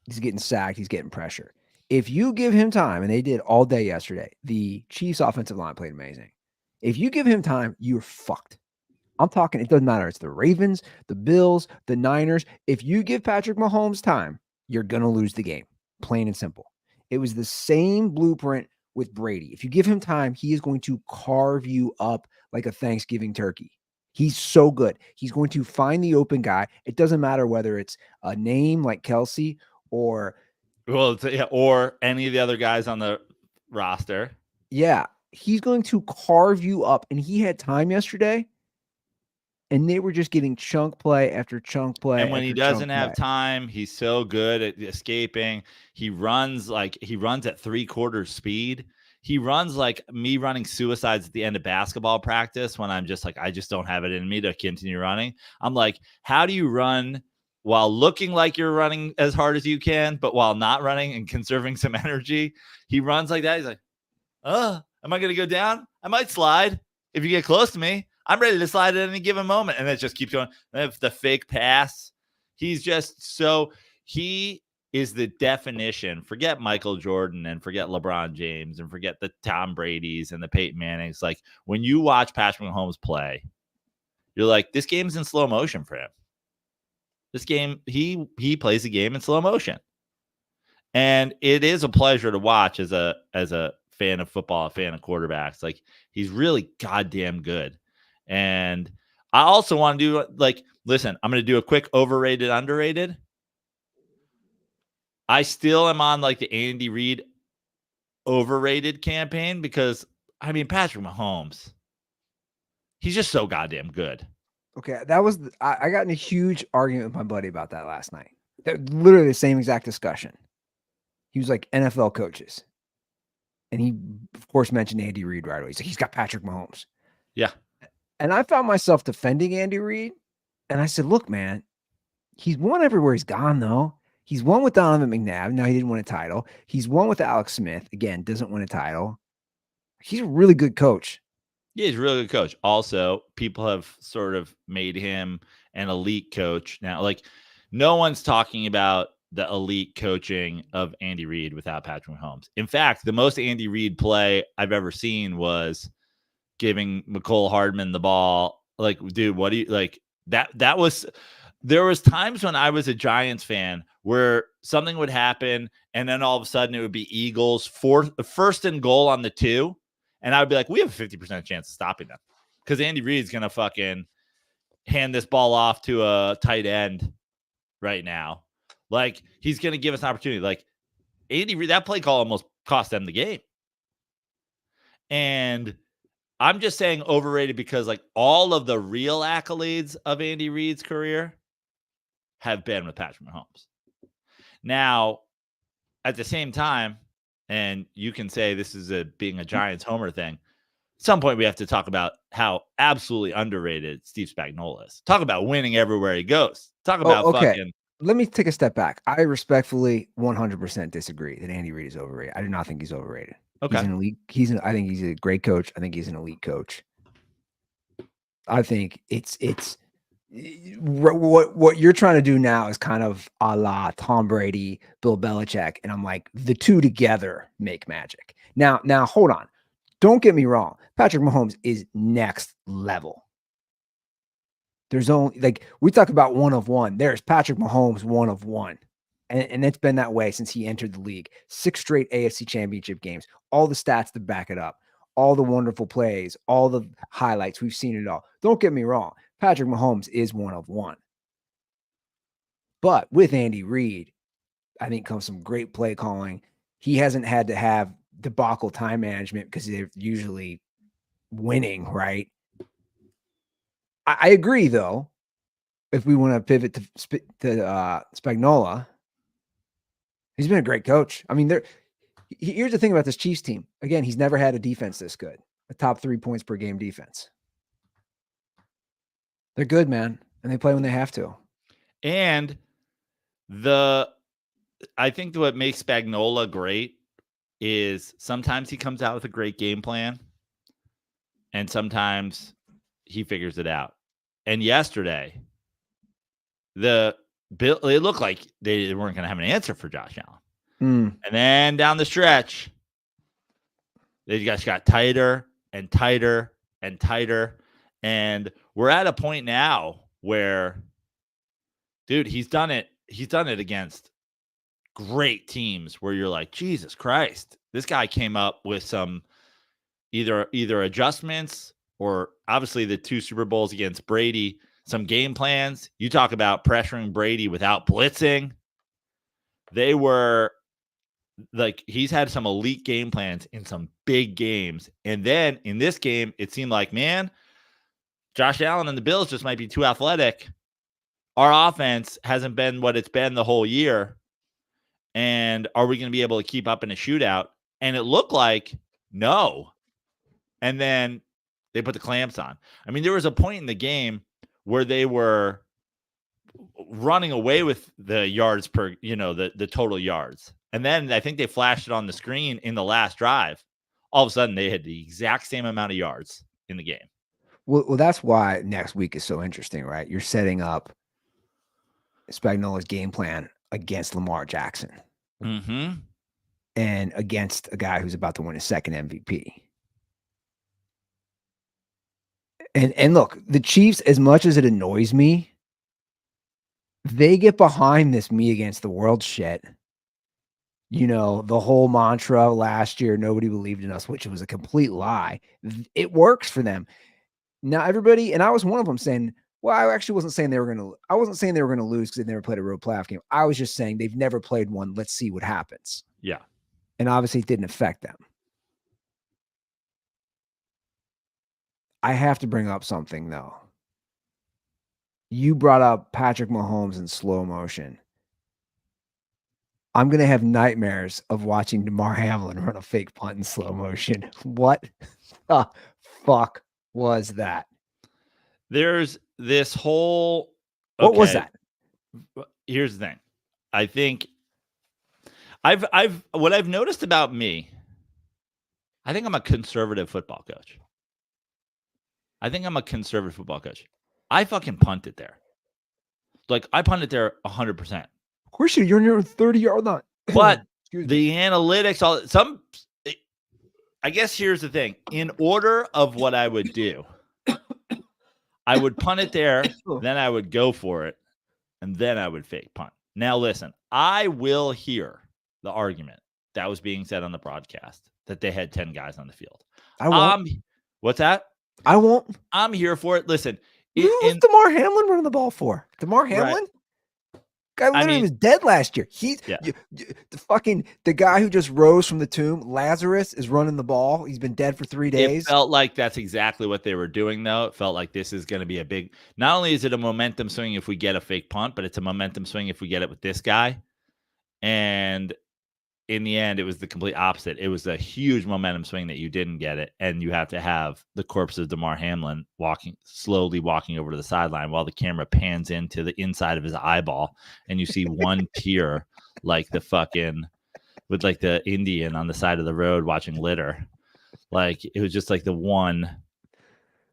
He's getting sacked. He's getting pressure. If you give him time, and they did all day yesterday, the Chiefs' offensive line played amazing. If you give him time, you're fucked. I'm talking, it doesn't matter. It's the Ravens, the Bills, the Niners. If you give Patrick Mahomes time, you're going to lose the game. Plain and simple. It was the same blueprint with Brady. If you give him time, he is going to carve you up like a Thanksgiving turkey. He's so good. He's going to find the open guy. It doesn't matter whether it's a name like Kelsey or
any of the other guys on the roster.
Yeah, he's going to carve you up. And he had time yesterday, and they were just getting chunk play after chunk play.
And when he doesn't have time, he's so good at escaping. He runs at 3/4 speed. He runs like me running suicides at the end of basketball practice when I'm just like, I just don't have it in me to continue running. I'm like, how do you run while looking like you're running as hard as you can, but while not running and conserving some energy? He runs like that. He's like, am I going to go down? I might slide if you get close to me. I'm ready to slide at any given moment. And it just keeps going. If the fake pass, he is the definition. Forget Michael Jordan and forget LeBron James and forget the Tom Brady's and the Peyton Mannings. Like, when you watch Patrick Mahomes play, you're like, this game's in slow motion for him. This game, he plays the game in slow motion. And it is a pleasure to watch as a fan of football, a fan of quarterbacks. Like, he's really goddamn good. And I also want to do, listen, I'm going to do a quick overrated, underrated. I still am on the Andy Reid overrated campaign because, I mean, Patrick Mahomes, he's just so goddamn good.
Okay, I got in a huge argument with my buddy about that last night. Literally the same exact discussion. He was like, NFL coaches. And he, of course, mentioned Andy Reid right away. He's like, he's got Patrick Mahomes.
Yeah.
And I found myself defending Andy Reid. And I said, look, man, he's won everywhere he's gone, though. He's won with Donovan McNabb. Now, he didn't win a title. He's won with Alex Smith. Again, doesn't win a title. He's a really good coach.
Yeah, he's a really good coach. Also, people have sort of made him an elite coach now. Like, no one's talking about the elite coaching of Andy Reid without Patrick Mahomes. In fact, the most Andy Reid play I've ever seen was giving McCole Hardman the ball. Like, dude, what do you like? That was, there was times when I was a Giants fan where something would happen and then all of a sudden it would be Eagles first and goal on the 2. And I would be like, we have a 50% chance of stopping them because Andy Reid's going to fucking hand this ball off to a tight end right now. Like, he's going to give us an opportunity. Like, Andy Reid, that play call almost cost them the game. And I'm just saying overrated because, like, all of the real accolades of Andy Reid's career have been with Patrick Mahomes. Now, at the same time, and you can say this is being a Giants homer thing, at some point we have to talk about how absolutely underrated Steve Spagnuolo is. Talk about winning everywhere he goes. Talk about fucking.
Let me take a step back. I respectfully 100% disagree that Andy Reid is overrated. I do not think he's overrated.
Okay.
He's an elite. I think he's a great coach. I think he's an elite coach. I think it's what you're trying to do now is kind of a la Tom Brady, Bill Belichick, and I'm like, the two together make magic. Now hold on. Don't get me wrong. Patrick Mahomes is next level. There's only, like, we talk about one of one. There's Patrick Mahomes, one of one. And it's been that way since he entered the league. 6 straight AFC championship games, all the stats to back it up, all the wonderful plays, all the highlights. We've seen it all. Don't get me wrong. Patrick Mahomes is one of one. But with Andy Reid, I think comes some great play calling. He hasn't had to have debacle time management because they're usually winning, right? I agree, though. If we want to pivot to Spagnuolo, he's been a great coach. I mean, here's the thing about this Chiefs team. Again, he's never had a defense this good. A top 3 points per game defense. They're good, man, and they play when they have to.
And I think what makes Spagnuolo great is sometimes he comes out with a great game plan, and sometimes he figures it out. And yesterday, it looked like they weren't going to have an answer for Josh Allen. And then down the stretch, they just got tighter and tighter and tighter. And we're at a point now where, dude, he's done it. He's done it against great teams where you're like, Jesus Christ, this guy came up with some either adjustments or obviously the 2 Super Bowls against Brady, some game plans. You talk about pressuring Brady without blitzing. They were like, he's had some elite game plans in some big games. And then in this game, it seemed like, man, Josh Allen and the Bills just might be too athletic. Our offense hasn't been what it's been the whole year. And are we going to be able to keep up in a shootout? And it looked like no. And then they put the clamps on. I mean, there was a point in the game where they were running away with the yards per, the total yards. And then I think they flashed it on the screen in the last drive. All of a sudden, they had the exact same amount of yards in the game.
Well, that's why next week is so interesting, right? You're setting up Spagnuolo's game plan against Lamar Jackson.
Mm-hmm.
And against a guy who's about to win his second MVP. And look, the Chiefs, as much as it annoys me, they get behind this me against the world shit. The whole mantra last year, nobody believed in us, which was a complete lie. It works for them. Now everybody, and I was one of them saying, well, I actually wasn't saying they were going to lose because they never played a real playoff game. I was just saying they've never played one. Let's see what happens.
Yeah.
And obviously it didn't affect them. I have to bring up something, though. You brought up Patrick Mahomes in slow motion. I'm going to have nightmares of watching DeMar Hamlin run a fake punt in slow motion. What the fuck was that?
There's this whole...
What was that?
Here's the thing. I think what I've noticed about me, I think I'm a conservative football coach. I fucking punted there. Like, I punted there 100%.
Of course you're in your 30-yard line.
But
Excuse me.
the analytics, I guess here's the thing. In order of what I would do, I would punt it there, then I would go for it, and then I would fake punt. Now, listen, I will hear the argument that was being said on the broadcast that they had 10 guys on the field.
I won't.
What's that?
I won't.
I'm here for it. Listen.
Who's DeMar Hamlin running the ball for? DeMar Hamlin?
Right.
Guy literally was dead last year. He's
Yeah.
the guy who just rose from the tomb. Lazarus is running the ball. He's been dead for 3 days.
It felt like that's exactly what they were doing, though. It felt like this is going to be a big. Not only is it a momentum swing if we get a fake punt, but it's a momentum swing if we get it with this guy. And in the end, it was the complete opposite. It was a huge momentum swing that you didn't get it, and you have to have the corpse of DeMar Hamlin slowly walking over to the sideline while the camera pans into the inside of his eyeball, and you see one tear like the fucking with like the Indian on the side of the road watching litter. Like it was just like the one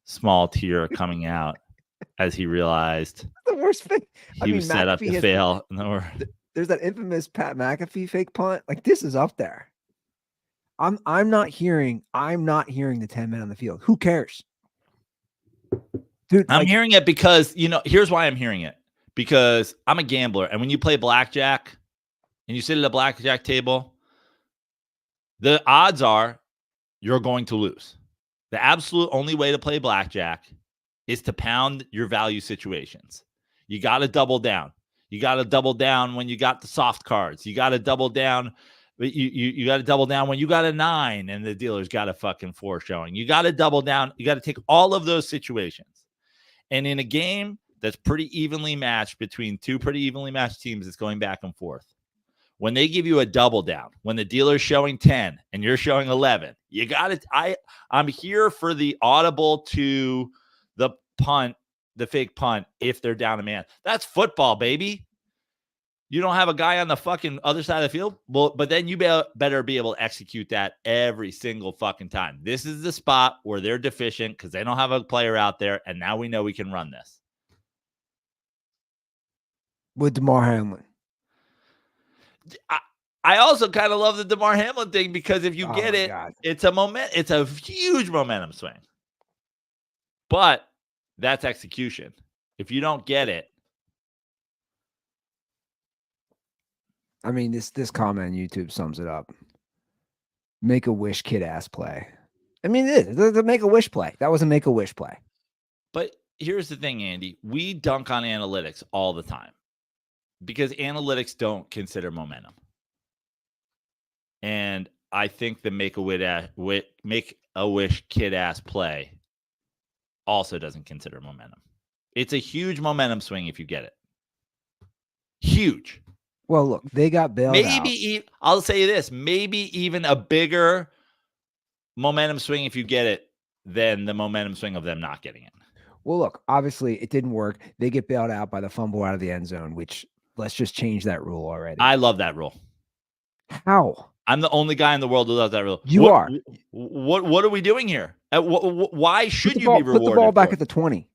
small tear coming out as he realized
the worst thing.
he was set up to fail.
There's that infamous Pat McAfee fake punt. Like this is up there. I'm not hearing the 10 men on the field. Who cares? Dude,
I'm hearing it because, here's why I'm hearing it. Because I'm a gambler. And when you play blackjack and you sit at a blackjack table, the odds are you're going to lose. The absolute only way to play blackjack is to pound your value situations. You got to double down. You got to double down when you got the soft cards. You got to double down. You got to double down when you got a 9 and the dealer's got a fucking 4 showing. You got to double down. You got to take all of those situations. And in a game that's pretty evenly matched between two pretty evenly matched teams, it's going back and forth. When they give you a double down, when the dealer's showing 10 and you're showing 11, you got it. I'm here for the audible to the punt, the fake punt, if they're down a man. That's football, baby. You don't have a guy on the fucking other side of the field, but then you better be able to execute that every single fucking time. This is the spot where they're deficient because they don't have a player out there, and now we know we can run this.
With DeMar Hamlin.
I also kind of love the DeMar Hamlin thing because if you get it,
God.
it's a huge momentum swing. But that's execution. If you don't get it.
I mean, this comment on YouTube sums it up. Make-A-Wish kid-ass play. I mean, it is. The Make-A-Wish play. That was a Make-A-Wish play.
But here's the thing, Andy. We dunk on analytics all the time because analytics don't consider momentum. And I think the Make-A-Wish kid-ass play also doesn't consider momentum. It's a huge momentum swing if you get it. Huge.
Well, look, they got bailed out.
I'll say this, maybe even a bigger momentum swing if you get it than the momentum swing of them not getting it.
Well, look, obviously it didn't work. They get bailed out by the fumble out of the end zone, which let's just change that rule already.
I love that rule.
How?
I'm the only guy in the world who loves that rule.
You are.
What are we doing here? Why should you be rewarded?
Put the ball back at the 20.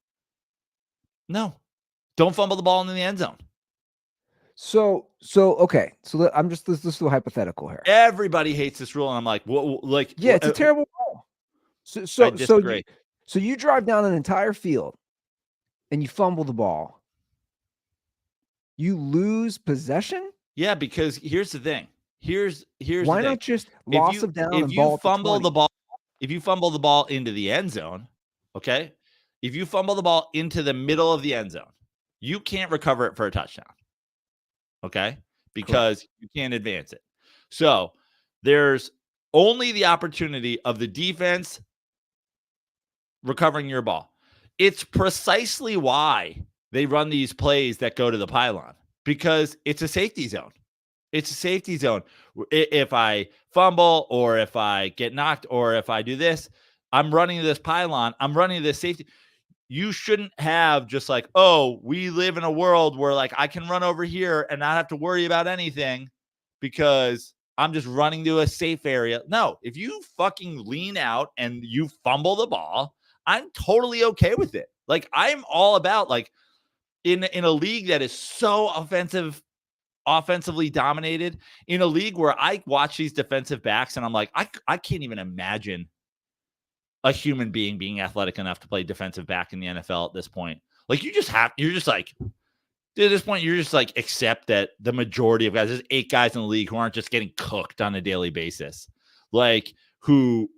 No. Don't fumble the ball in the end zone.
So okay. So let's do a hypothetical here.
Everybody hates this rule, and I'm like,
it's a terrible rule.
I disagree.
So you drive down an entire field, and you fumble the ball. You lose possession.
Yeah, because here's the thing. Here's
why
the
not
thing.
just loss of down and ball?
If you fumble the ball into the end zone, okay. If you fumble the ball into the middle of the end zone, you can't recover it for a touchdown. Okay? Because you can't advance it. So there's only the opportunity of the defense recovering your ball. It's precisely why they run these plays that go to the pylon, because it's a safety zone. It's a safety zone. If I fumble or if I get knocked or if I do this, I'm running this pylon. I'm running this safety. You shouldn't have just like, oh, we live in a world where like I can run over here and not have to worry about anything because I'm just running to a safe area. No, if you fucking lean out and you fumble the ball, I'm totally okay with it. Like I'm all about like in a league that is so offensive offensively dominated in a league where I watch these defensive backs and I'm like, I can't even imagine a human being athletic enough to play defensive back in the NFL at this point. Like you're just like, dude, at this point, you're just like, accept that the majority of guys, there's 8 guys in the league who aren't just getting cooked on a daily basis. Like who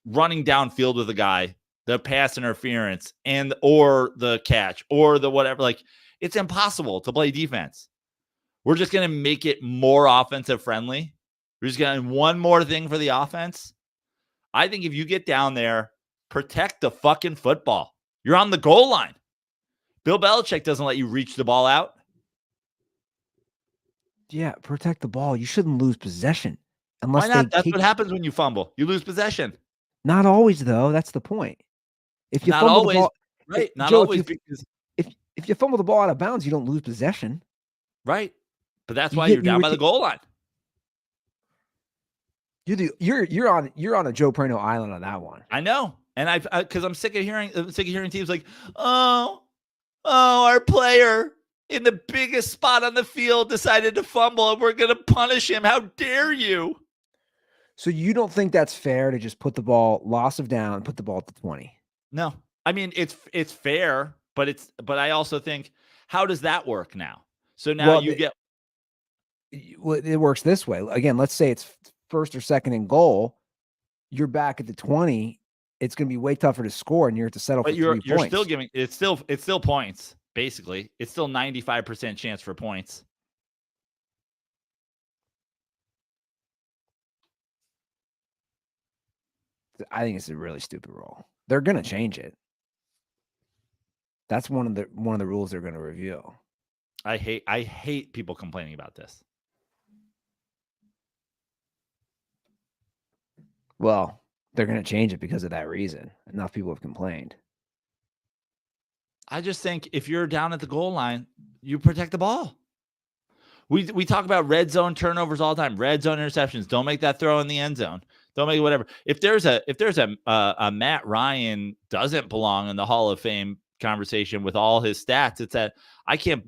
running downfield with a guy, the pass interference or the catch or the whatever, like it's impossible to play defense. We're just going to make it more offensive friendly. We're just going to one more thing for the offense. I think if you get down there, protect the fucking football. You're on the goal line. Bill Belichick doesn't let you reach the ball out.
Yeah, protect the ball. You shouldn't lose possession. Unless
Why not? That's what happens when you fumble. You lose possession.
Not always, though. That's the point. If you
not
fumble
always,
the ball,
right? Not
Joe,
always, because
if you fumble the ball out of bounds, you don't lose possession.
Right. But that's why you're down by the goal line.
You're on a Joe Prano island on that one.
I know. And because I'm sick of hearing teams like, oh, our player in the biggest spot on the field decided to fumble and we're going to punish him. How dare you?
So you don't think that's fair to just put the ball, loss of down, put the ball at the 20?
No. I mean, it's fair, but I also think, how does that work now? So now
it works this way. Again, let's say it's first or second and goal. You're back at the 20. It's going to be way tougher to score, and you have to settle for 3 points.
You're still giving it's still points. Basically, it's still 95% chance for points.
I think it's a really stupid rule. They're going to change it. That's one of the rules they're going to review.
I hate people complaining about this.
Well, they're going to change it because of that reason. Enough people have complained.
I just think if you're down at the goal line, you protect the ball. We talk about red zone turnovers all the time. Red zone interceptions. Don't make that throw in the end zone. Don't make whatever. If there's a Matt Ryan doesn't belong in the Hall of Fame conversation with all his stats, it's that I can't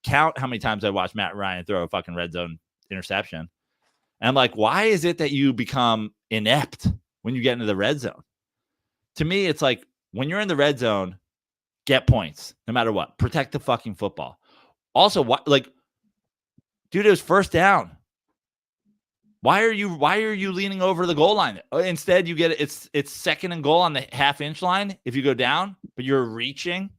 count how many times I watched Matt Ryan throw a fucking red zone interception. And I'm like, why is it that you become inept when you get into the red zone? To me, it's like when you're in the red zone, get points no matter what. Protect the fucking football. Also, dude, it was first down. Why are you leaning over the goal line? Instead, you get it's second and goal on the half-inch line if you go down, but you're reaching.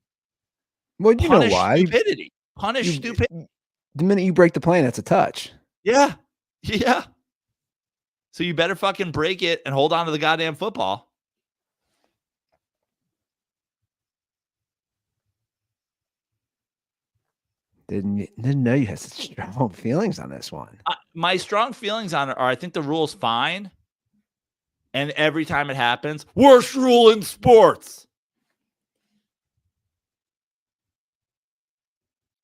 Well, you know why?
Stupidity. Punish stupidity.
The minute you break the plane, that's a touch.
Yeah. Yeah. So you better fucking break it and hold on to the goddamn football.
Didn't know you had such strong feelings on this one.
My strong feelings on it are I think the rule's fine. And every time it happens, worst rule in sports.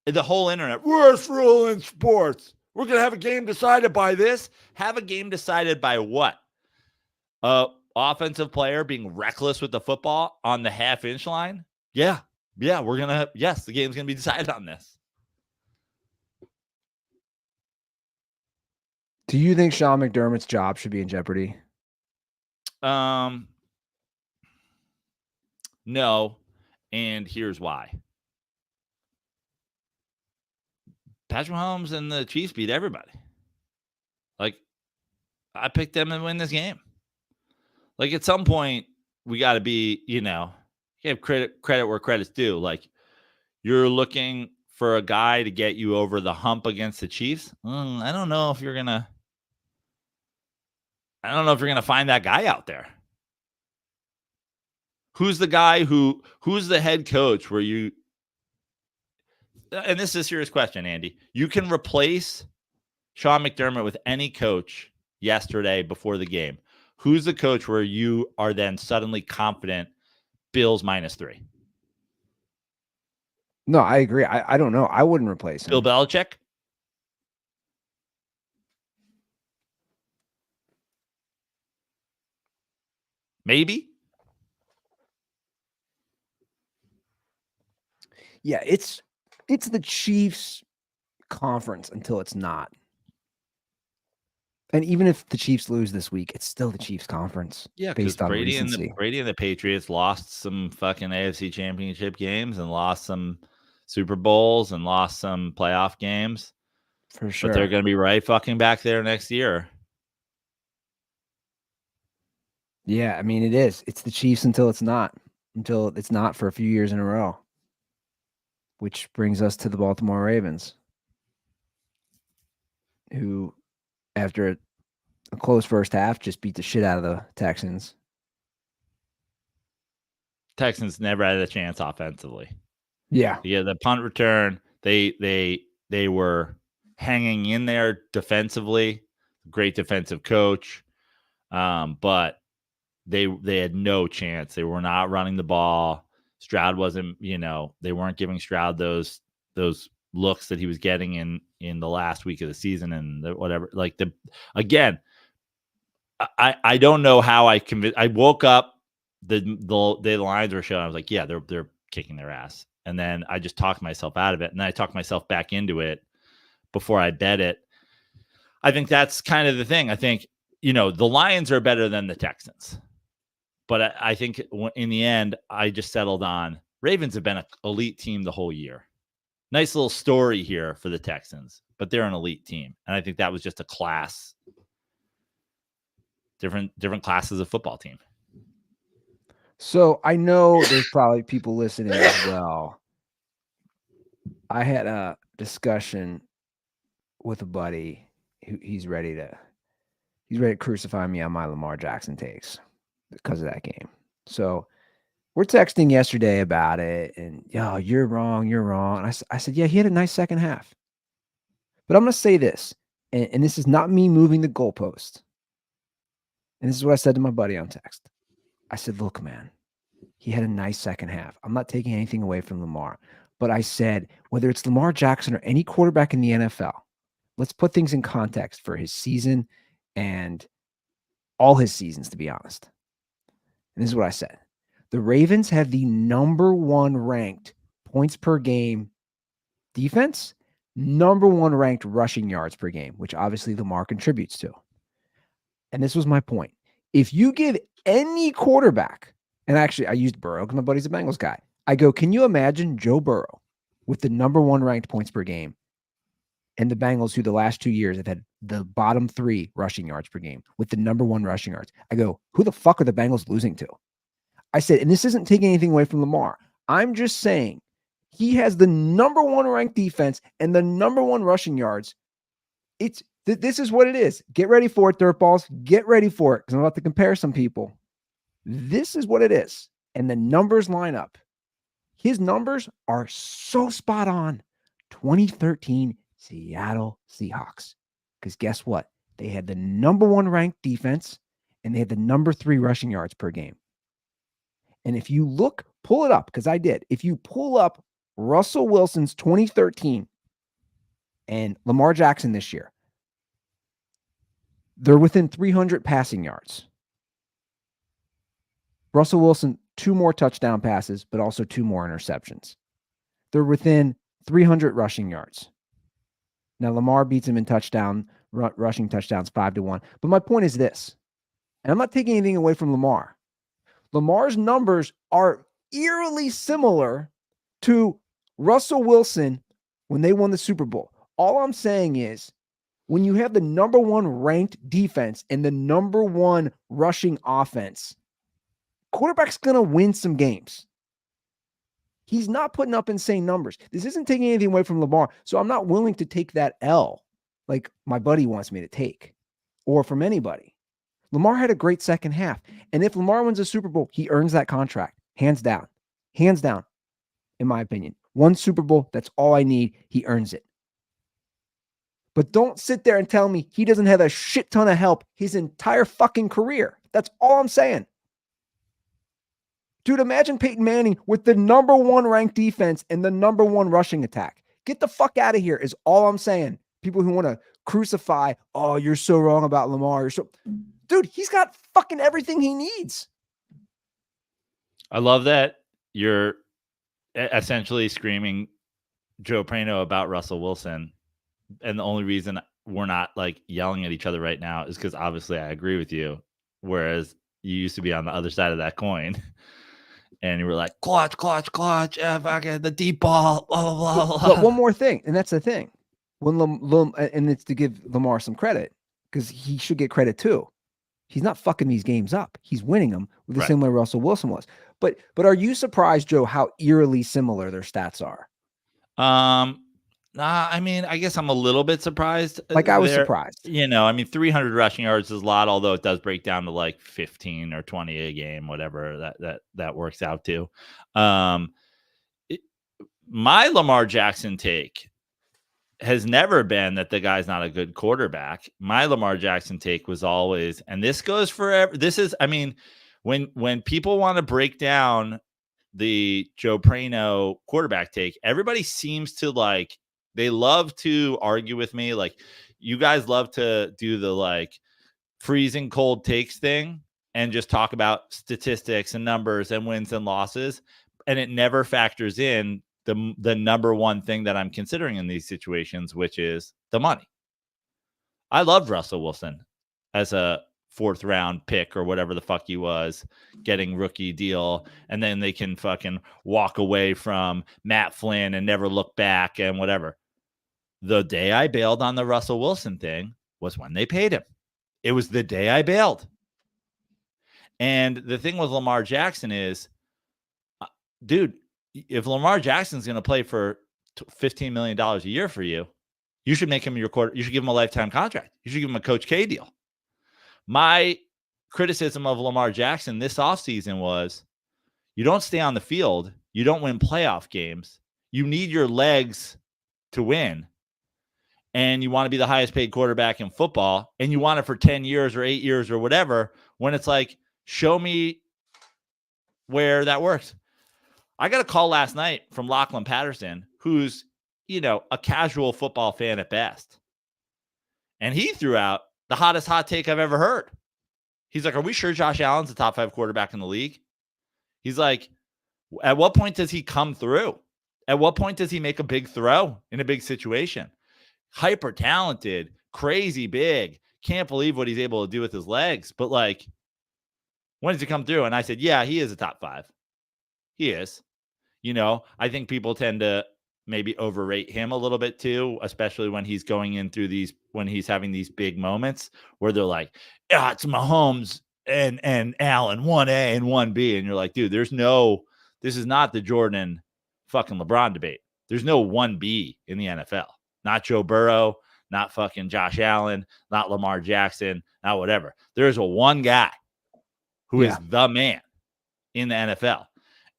The whole internet, worst rule in sports. We're going to have a game decided by this. Have a game decided by what? Offensive player being reckless with the football on the half-inch line? Yeah. Yeah, the game's going to be decided on this.
Do you think Sean McDermott's job should be in jeopardy?
No. And here's why. Patrick Mahomes and the Chiefs beat everybody. Like, I picked them to win this game. Like, at some point, we got to be, give credit where credit's due. Like, you're looking for a guy to get you over the hump against the Chiefs. I don't know if you're gonna find that guy out there. Who's the guy who's the head coach where you, and this is a serious question, Andy, you can replace Sean McDermott with any coach yesterday before the game. Who's the coach where you are then suddenly confident Bills -3?
No, I agree. I don't know. I wouldn't replace him.
Bill Belichick? Maybe.
Yeah, it's the Chiefs conference until it's not. And even if the Chiefs lose this week, it's still the Chiefs conference.
Yeah, because
based on
Brady and
recency.
the Patriots lost some fucking AFC Championship games and lost some Super Bowls and lost some playoff games.
For sure.
But they're going to be right fucking back there next year.
Yeah, I mean, it is. It's the Chiefs until it's not for a few years in a row. Which brings us to the Baltimore Ravens, who, after a close first half, just beat the shit out of the Texans.
Texans never had a chance offensively.
Yeah.
Yeah, the punt return, they were hanging in there defensively. Great defensive coach. But they had no chance. They were not running the ball. Stroud wasn't, they weren't giving Stroud those looks that he was getting in the last week of the season and whatever. Again, I don't know how I woke up, the lines were showing. I was like, yeah, they're kicking their ass. And then I just talked myself out of it. And then I talked myself back into it before I bet it. I think that's kind of the thing. I think, the Lions are better than the Texans. But I think in the end, I just settled on Ravens have been an elite team the whole year. Nice little story here for the Texans, but they're an elite team. And I think that was just a class, different classes of football team.
So I know there's probably people listening as well. I had a discussion with a buddy who he's ready to crucify me on my Lamar Jackson takes because of that game. So we're texting yesterday about it, and you're wrong. And I said, yeah, he had a nice second half. But I'm going to say this, and this is not me moving the goalpost. And this is what I said to my buddy on text. I said, look, man, he had a nice second half. I'm not taking anything away from Lamar. But I said, whether it's Lamar Jackson or any quarterback in the NFL, let's put things in context for his season and all his seasons, to be honest. And this is what I said. The Ravens have the number 1 ranked points per game defense, number 1 ranked rushing yards per game, which obviously Lamar contributes to. And this was my point. If you give any quarterback, and actually I used Burrow because my buddy's a Bengals guy. I go, can you imagine Joe Burrow with the number 1 ranked points per game and the Bengals, who the last 2 years have had the bottom 3 rushing yards per game with the number 1 rushing yards? I go, who the fuck are the Bengals losing to? I said, and this isn't taking anything away from Lamar. I'm just saying he has the number 1 ranked defense and the number 1 rushing yards. This is what it is. Get ready for it, dirtballs. Get ready for it because I'm about to compare some people. This is what it is. And the numbers line up. His numbers are so spot on. 2013 Seattle Seahawks. Because guess what? They had the number 1 ranked defense and they had the number 3 rushing yards per game. And if you pull it up, because I did. If you pull up Russell Wilson's 2013 and Lamar Jackson this year, they're within 300 passing yards. Russell Wilson, 2 more touchdown passes, but also 2 more interceptions. They're within 300 rushing yards. Now, Lamar beats him in rushing touchdowns 5-1. But my point is this, and I'm not taking anything away from Lamar. Lamar's numbers are eerily similar to Russell Wilson when they won the Super Bowl. All I'm saying is, when you have the number 1 ranked defense and the number 1 rushing offense, quarterback's going to win some games. He's not putting up insane numbers. This isn't taking anything away from Lamar, so I'm not willing to take that L like my buddy wants me to take, or from anybody. Lamar had a great second half, and if Lamar wins a Super Bowl, he earns that contract, hands down, in my opinion. 1 Super Bowl, that's all I need. He earns it. But don't sit there and tell me he doesn't have a shit ton of help his entire fucking career. That's all I'm saying. Dude, imagine Peyton Manning with the number 1 ranked defense and the number 1 rushing attack. Get the fuck out of here is all I'm saying. People who want to crucify, oh, you're so wrong about Lamar. Dude, he's got fucking everything he needs.
I love that you're essentially screaming Joe Prano about Russell Wilson And the only reason we're not like yelling at each other right now is because obviously I agree with you. Whereas you used to be on the other side of that coin and you were like, clutch, fucking the deep ball, blah, blah, blah, blah.
But one more thing, and that's the thing. When and it's to give Lamar some credit, because he should get credit too. He's not fucking these games up. He's winning them the
Right.
same way Russell Wilson was. But are you surprised, Joe, how eerily similar their stats are?
Nah, I mean, I guess I'm a little bit surprised.
Like I was surprised.
300 rushing yards is a lot, although it does break down to like 15 or 20 a game, whatever that works out to. My Lamar Jackson take has never been that the guy's not a good quarterback. My Lamar Jackson take was always, and this goes forever. This is, I mean, when people want to break down the Joe Prano quarterback take, everybody seems to like, they love to argue with me. Like, you guys love to do the like freezing cold takes thing and just talk about statistics and numbers and wins and losses. And it never factors in the number one thing that I'm considering in these situations, which is the money. I loved Russell Wilson as a 4th round pick or whatever the fuck he was, getting rookie deal, and then they can fucking walk away from Matt Flynn and never look back and whatever. The day I bailed on the Russell Wilson thing was when they paid him. It was the day I bailed. And the thing with Lamar Jackson is, dude, if Lamar Jackson's going to play for $15 million a year for you, you should make him your quarter. You should give him a lifetime contract. You should give him a Coach K deal. My criticism of Lamar Jackson this offseason was, you don't stay on the field. You don't win playoff games. You need your legs to win. And you want to be the highest paid quarterback in football. And you want it for 10 years or 8 years or whatever, when it's like, show me where that works. I got a call last night from Lachlan Patterson, who's, a casual football fan at best. And he threw out the hottest hot take I've ever heard. He's like, are we sure Josh Allen's the top 5 quarterback in the league? He's like, at what point does he come through? At what point does he make a big throw in a big situation? Hyper talented, crazy big. Can't believe what he's able to do with his legs. But like, when does he come through? And I said, yeah, he is a top 5. He is. I think people tend to maybe overrate him a little bit too, especially when he's going in through when he's having these big moments where they're like, yeah, it's Mahomes and Allen, 1A and 1B. And you're like, dude, this is not the Jordan fucking LeBron debate. There's no 1B in the NFL. Not Joe Burrow, not fucking Josh Allen, not Lamar Jackson, not whatever. There's a one guy who is the man in the NFL.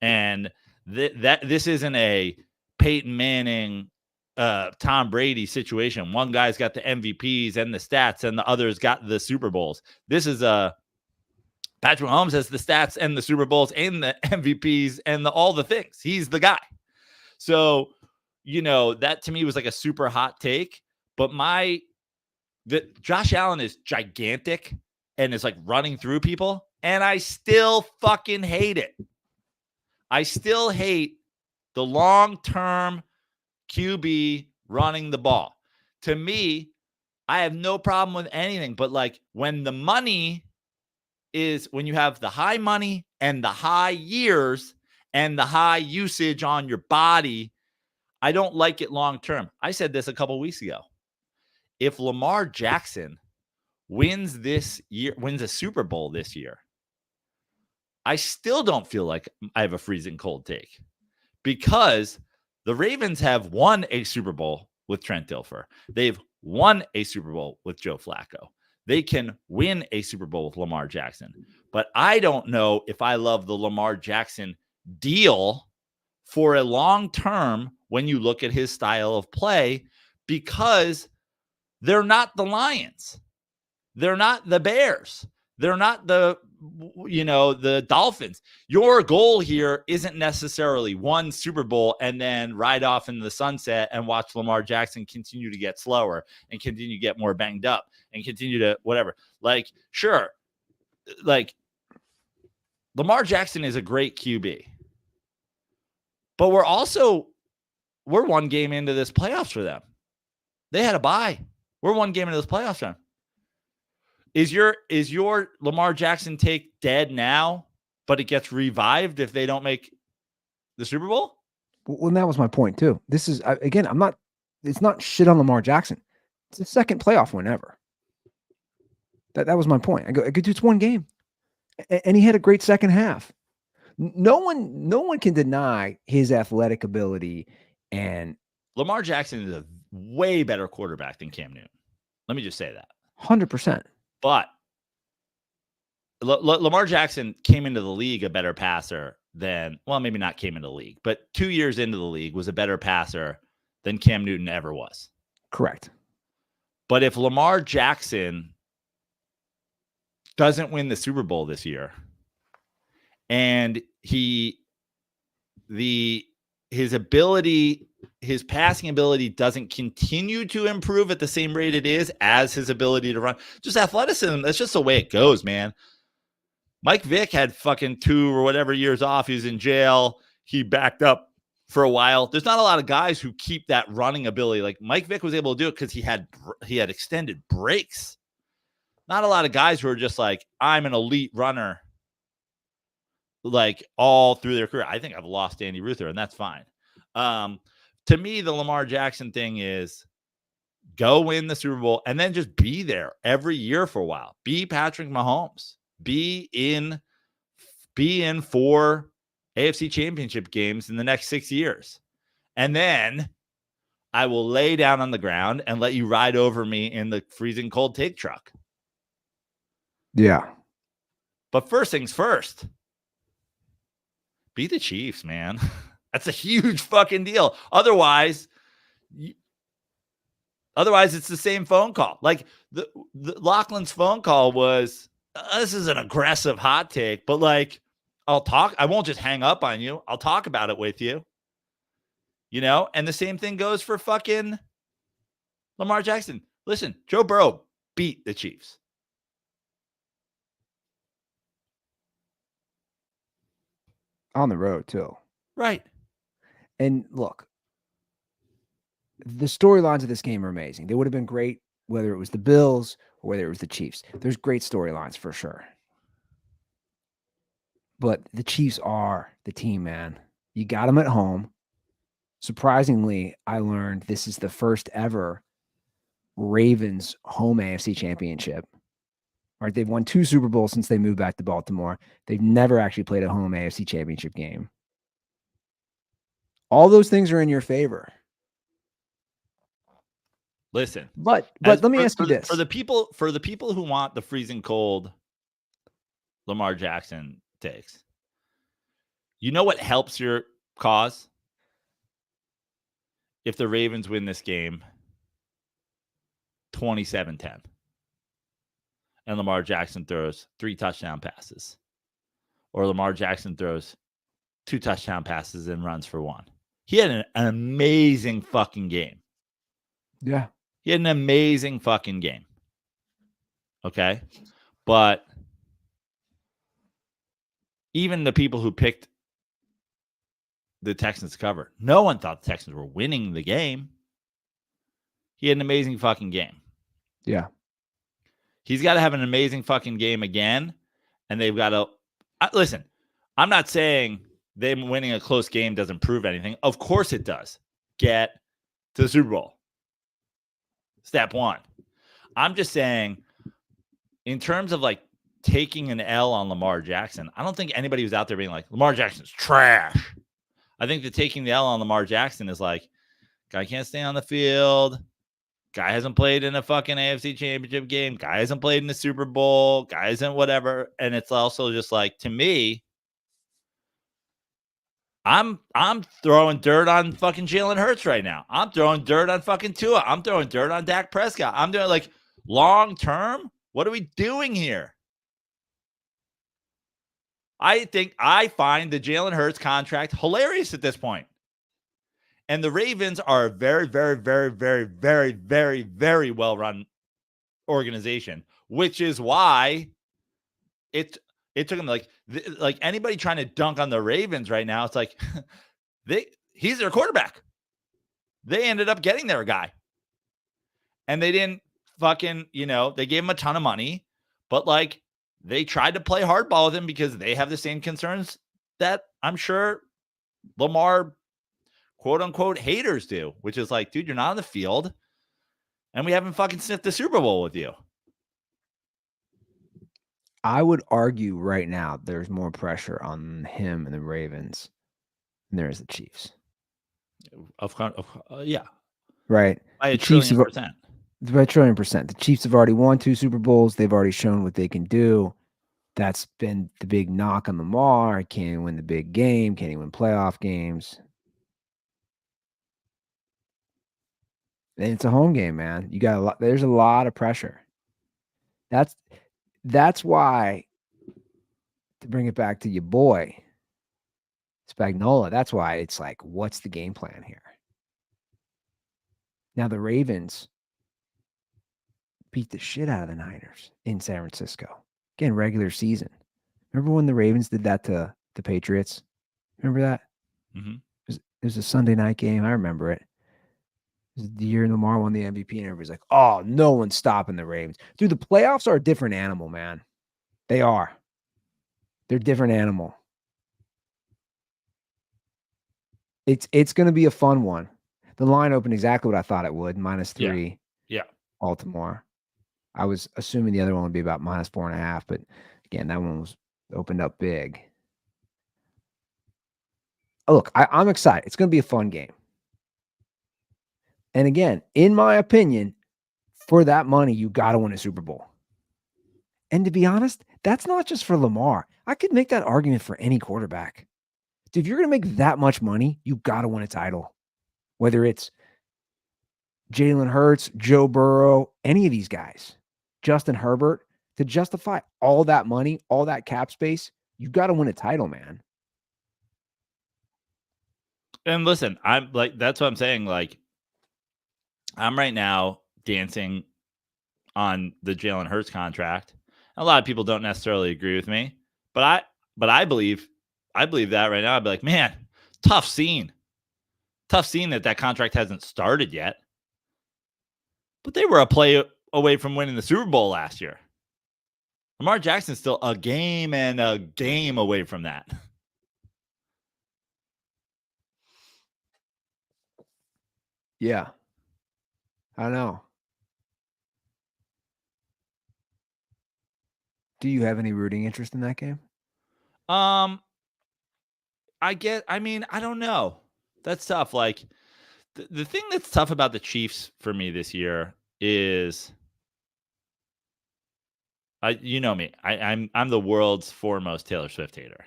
And this isn't a Peyton Manning, Tom Brady situation. One guy's got the MVPs and the stats, and the other's got the Super Bowls. This is Patrick Mahomes has the stats and the Super Bowls and the MVPs and all the things. He's the guy. So, that to me was like a super hot take. But Josh Allen is gigantic and is like running through people, and I still fucking hate it. I still hate the long-term QB running the ball. To me, I have no problem with anything, but like when the money is, when you have the high money and the high years and the high usage on your body, I don't like it long-term. I said this a couple of weeks ago. If Lamar Jackson wins a Super Bowl this year, I still don't feel like I have a freezing cold take, because the Ravens have won a Super Bowl with Trent Dilfer. They've won a Super Bowl with Joe Flacco. They can win a Super Bowl with Lamar Jackson. But I don't know if I love the Lamar Jackson deal for a long term when you look at his style of play, because they're not the Lions. They're not the Bears. They're not the Dolphins. Your goal here isn't necessarily one Super Bowl and then ride off into the sunset and watch Lamar Jackson continue to get slower and continue to get more banged up and continue to whatever. Like, sure, like Lamar Jackson is a great QB, but we're one game into this playoffs for them. They had a bye. We're one game into this playoff run. Is your Lamar Jackson take dead now, but it gets revived if they don't make the Super Bowl?
Well, that was my point too. This is again, it's not shit on Lamar Jackson. It's the second playoff win ever. That was my point. I go, it's one game, and he had a great second half. No one can deny his athletic ability, and
Lamar Jackson is a way better quarterback than Cam Newton. Let me just say that.
100%.
But Lamar Jackson came into the league a better passer than, well, maybe not came into the league, but 2 years into the league was a better passer than Cam Newton ever was.
Correct.
But if Lamar Jackson doesn't win the Super Bowl this year, and his passing ability doesn't continue to improve at the same rate it is as his ability to run, just athleticism, that's just the way it goes, man. Mike Vick had fucking 2 or whatever years off. He was in jail. He backed up for a while. There's not a lot of guys who keep that running ability. Like Mike Vick was able to do it because he had extended breaks. Not a lot of guys who are just like, I'm an elite runner, like all through their career. I think I've lost Andy Ruther, and that's fine. To me, the Lamar Jackson thing is go win the Super Bowl and then just be there every year for a while. Be Patrick Mahomes. Be in 4 AFC championship games in the next 6 years. And then I will lay down on the ground and let you ride over me in the freezing cold take truck.
Yeah.
But first things first, beat the Chiefs, man. That's a huge fucking deal. Otherwise, it's the same phone call. Like the Lachlan's phone call was, this is an aggressive hot take, but like, I won't just hang up on you. I'll talk about it with you. You know, and the same thing goes for fucking Lamar Jackson. Listen, Joe Burrow beat the Chiefs.
On the road too.
Right.
And look, the storylines of this game are amazing. They would have been great whether it was the Bills or whether it was the Chiefs. There's great storylines for sure. But the Chiefs are the team, man. You got them at home. Surprisingly, I learned this is the first ever Ravens home AFC championship. All right, they've won 2 Super Bowls since they moved back to Baltimore. They've never actually played a home AFC championship game. All those things are in your favor.
Listen,
but let me ask you this:
for the people who want the freezing cold Lamar Jackson takes, you know what helps your cause? If the Ravens win this game 27-10 and Lamar Jackson throws 3 touchdown passes, or Lamar Jackson throws 2 touchdown passes and runs for 1. He had an amazing fucking game.
Yeah.
He had an amazing fucking game. Okay? But even the people who picked the Texans to cover, no one thought the Texans were winning the game. He had an amazing fucking game.
Yeah.
He's got to have an amazing fucking game again, and they've got to listen. I'm not saying them winning a close game doesn't prove anything. Of course it does. Get to the Super Bowl. Step 1. I'm just saying, in terms of like taking an L on Lamar Jackson, I don't think anybody was out there being like, Lamar Jackson's trash. I think that taking the L on Lamar Jackson is like, guy can't stay on the field. Guy hasn't played in a fucking AFC championship game. Guy hasn't played in the Super Bowl. Guy isn't whatever. And it's also just like, to me, I'm throwing dirt on fucking Jalen Hurts right now. I'm throwing dirt on fucking Tua. I'm throwing dirt on Dak Prescott. I'm doing like long term. What are we doing here? I find the Jalen Hurts contract hilarious at this point. And the Ravens are a very, very, very, very, very, very, very well-run organization, which is why it took them like anybody trying to dunk on the Ravens right now. It's like he's their quarterback. They ended up getting their guy. and they didn't fucking, they gave him a ton of money, but like they tried to play hardball with him because they have the same concerns that I'm sure Lamar quote unquote haters do, which is like, dude, you're not on the field and we haven't fucking sniffed the Super Bowl with you.
I would argue right now there's more pressure on him and the Ravens than there is the Chiefs.
Yeah.
Right.
By a
The Chiefs
trillion percent.
By a trillion percent. The Chiefs have already won 2 Super Bowls. They've already shown what they can do. That's been the big knock on Lamar. Can't even win the big game. Can't even win playoff games. And it's a home game, man. You got a lot. There's a lot of pressure. That's why, to bring it back to your boy, Spagnuolo, that's why it's like, what's the game plan here? Now the Ravens beat the shit out of the Niners in San Francisco. Again, regular season. Remember when the Ravens did that to the Patriots? Remember that?
Mm-hmm.
It was a Sunday night game. I remember it. It was the year Lamar won the MVP, and everybody's like, oh, no one's stopping the Ravens. Dude, the playoffs are a different animal, man. They are. They're a different animal. It's going to be a fun one. The line opened exactly what I thought it would, -3.
Yeah.
Baltimore. I was assuming the other one would be about -4.5, but again, that one was opened up big. Oh, look, I'm excited. It's going to be a fun game. And again, in my opinion, for that money, you got to win a Super Bowl. And to be honest, that's not just for Lamar. I could make that argument for any quarterback. Dude, if you're going to make that much money, you got to win a title. Whether it's Jalen Hurts, Joe Burrow, any of these guys, Justin Herbert, to justify all that money, all that cap space, you got to win a title, man.
And listen, I'm like, that's what I'm saying. Like, I'm right now dancing on the Jalen Hurts contract. A lot of people don't necessarily agree with me, but I believe that right now. I'd be like, man, tough scene that contract hasn't started yet. But they were a play away from winning the Super Bowl last year. Lamar Jackson's still a game away from that.
Yeah. I know. Do you have any rooting interest in that game?
I don't know. That's tough. Like the thing that's tough about the Chiefs for me this year is, you know me, I'm the world's foremost Taylor Swift hater.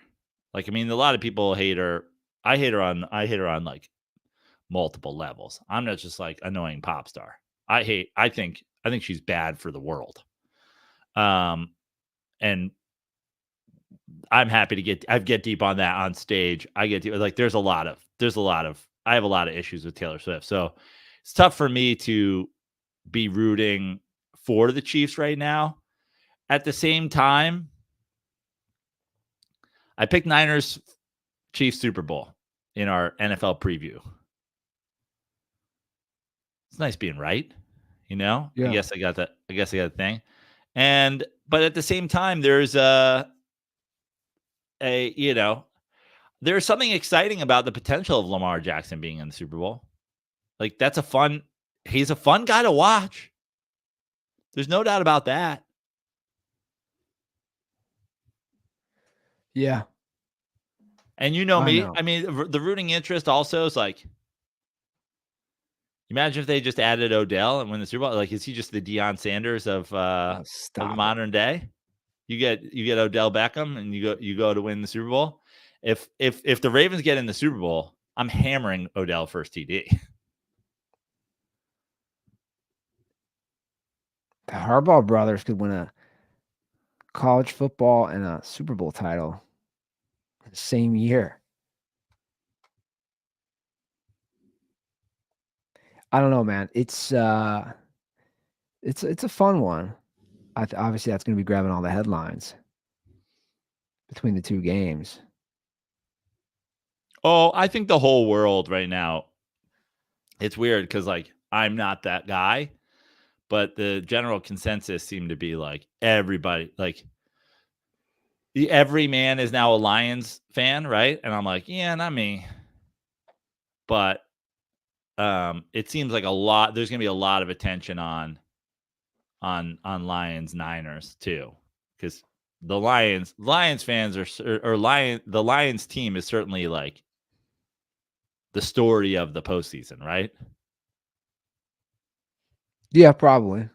Like, I mean, a lot of people hate her. I hate her on like multiple levels. I'm not just like annoying pop star. I think she's bad for the world. And I'm happy to get deep on that on stage. I get deep, like I have a lot of issues with Taylor Swift. So it's tough for me to be rooting for the Chiefs right now. At the same time, I picked Niners Chiefs Super Bowl in our NFL preview. It's nice being right, Yeah. I guess I got that. I guess I got a thing. But at the same time, there's there's something exciting about the potential of Lamar Jackson being in the Super Bowl. Like, he's a fun guy to watch. There's no doubt about that.
Yeah.
And me, I mean, the rooting interest also is like, imagine if they just added Odell and win the Super Bowl. Like, is he just the Deion Sanders of modern day? You get Odell Beckham and you go to win the Super Bowl. If the Ravens get in the Super Bowl, I'm hammering Odell first TD.
The Harbaugh brothers could win a college football and a Super Bowl title the same year. I don't know, man. It's a fun one. Obviously, that's going to be grabbing all the headlines between the two games.
Oh, I think the whole world right now, it's weird because, like, I'm not that guy, but the general consensus seemed to be like everybody, like every man is now a Lions fan, right? And I'm like, yeah, not me. But it seems like there's gonna be a lot of attention on Lions Niners too, because the Lions fans the Lions team is certainly like the story of the postseason, right?
Yeah, probably.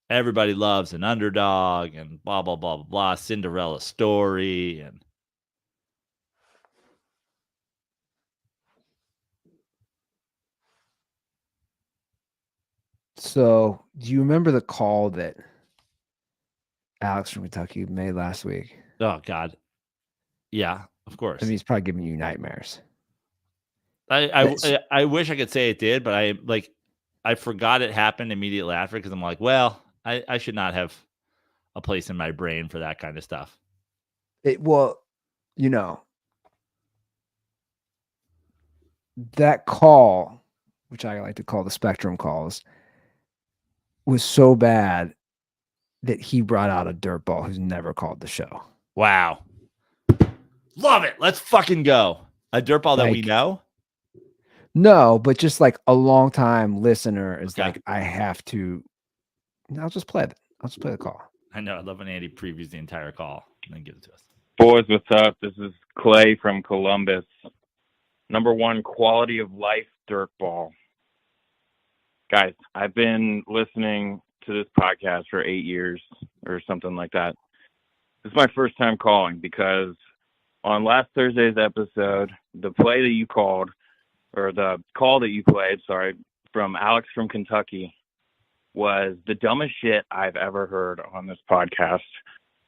Everybody loves an underdog and blah blah blah blah blah, Cinderella story. And
so, do you remember the call that Alex from Kentucky made last week?
oh god, yeah, of course.
I mean, he's probably giving you nightmares.
I wish I could say it did, but I forgot it happened immediately after, because I'm like, well, I should not have a place in my brain for that kind of stuff.
Well, you know, that call, which I like to call the Spectrum calls, was so bad that he brought out a dirtball who's never called the show.
Wow. Love it. Let's fucking go. A dirtball that we know?
No, but just like a long time listener is like, I have to. I'll just play it. I'll just play the call.
I know. I love when Andy previews the entire call and then gives it to us.
Boys, what's up? This is Clay from Columbus. Number one, quality of life dirtball. Guys, I've been listening to this podcast for 8 years or something like that. This is my first time calling because on last Thursday's episode, the play that you called, or the call that you played, from Alex from Kentucky, was the dumbest shit I've ever heard on this podcast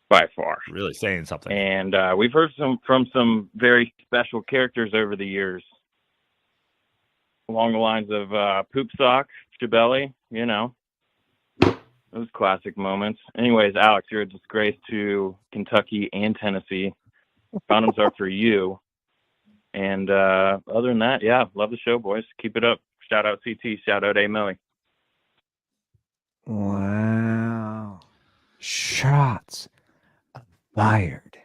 by far.
Really saying something.
And we've heard from some very special characters over the years, along the lines of Poop Sock, Chabelli, those classic moments. Anyways, Alex, you're a disgrace to Kentucky and Tennessee. Condoms are for you. And other than that, yeah, love the show, boys. Keep it up. Shout out CT. Shout out A. Millie.
Wow. Shots fired.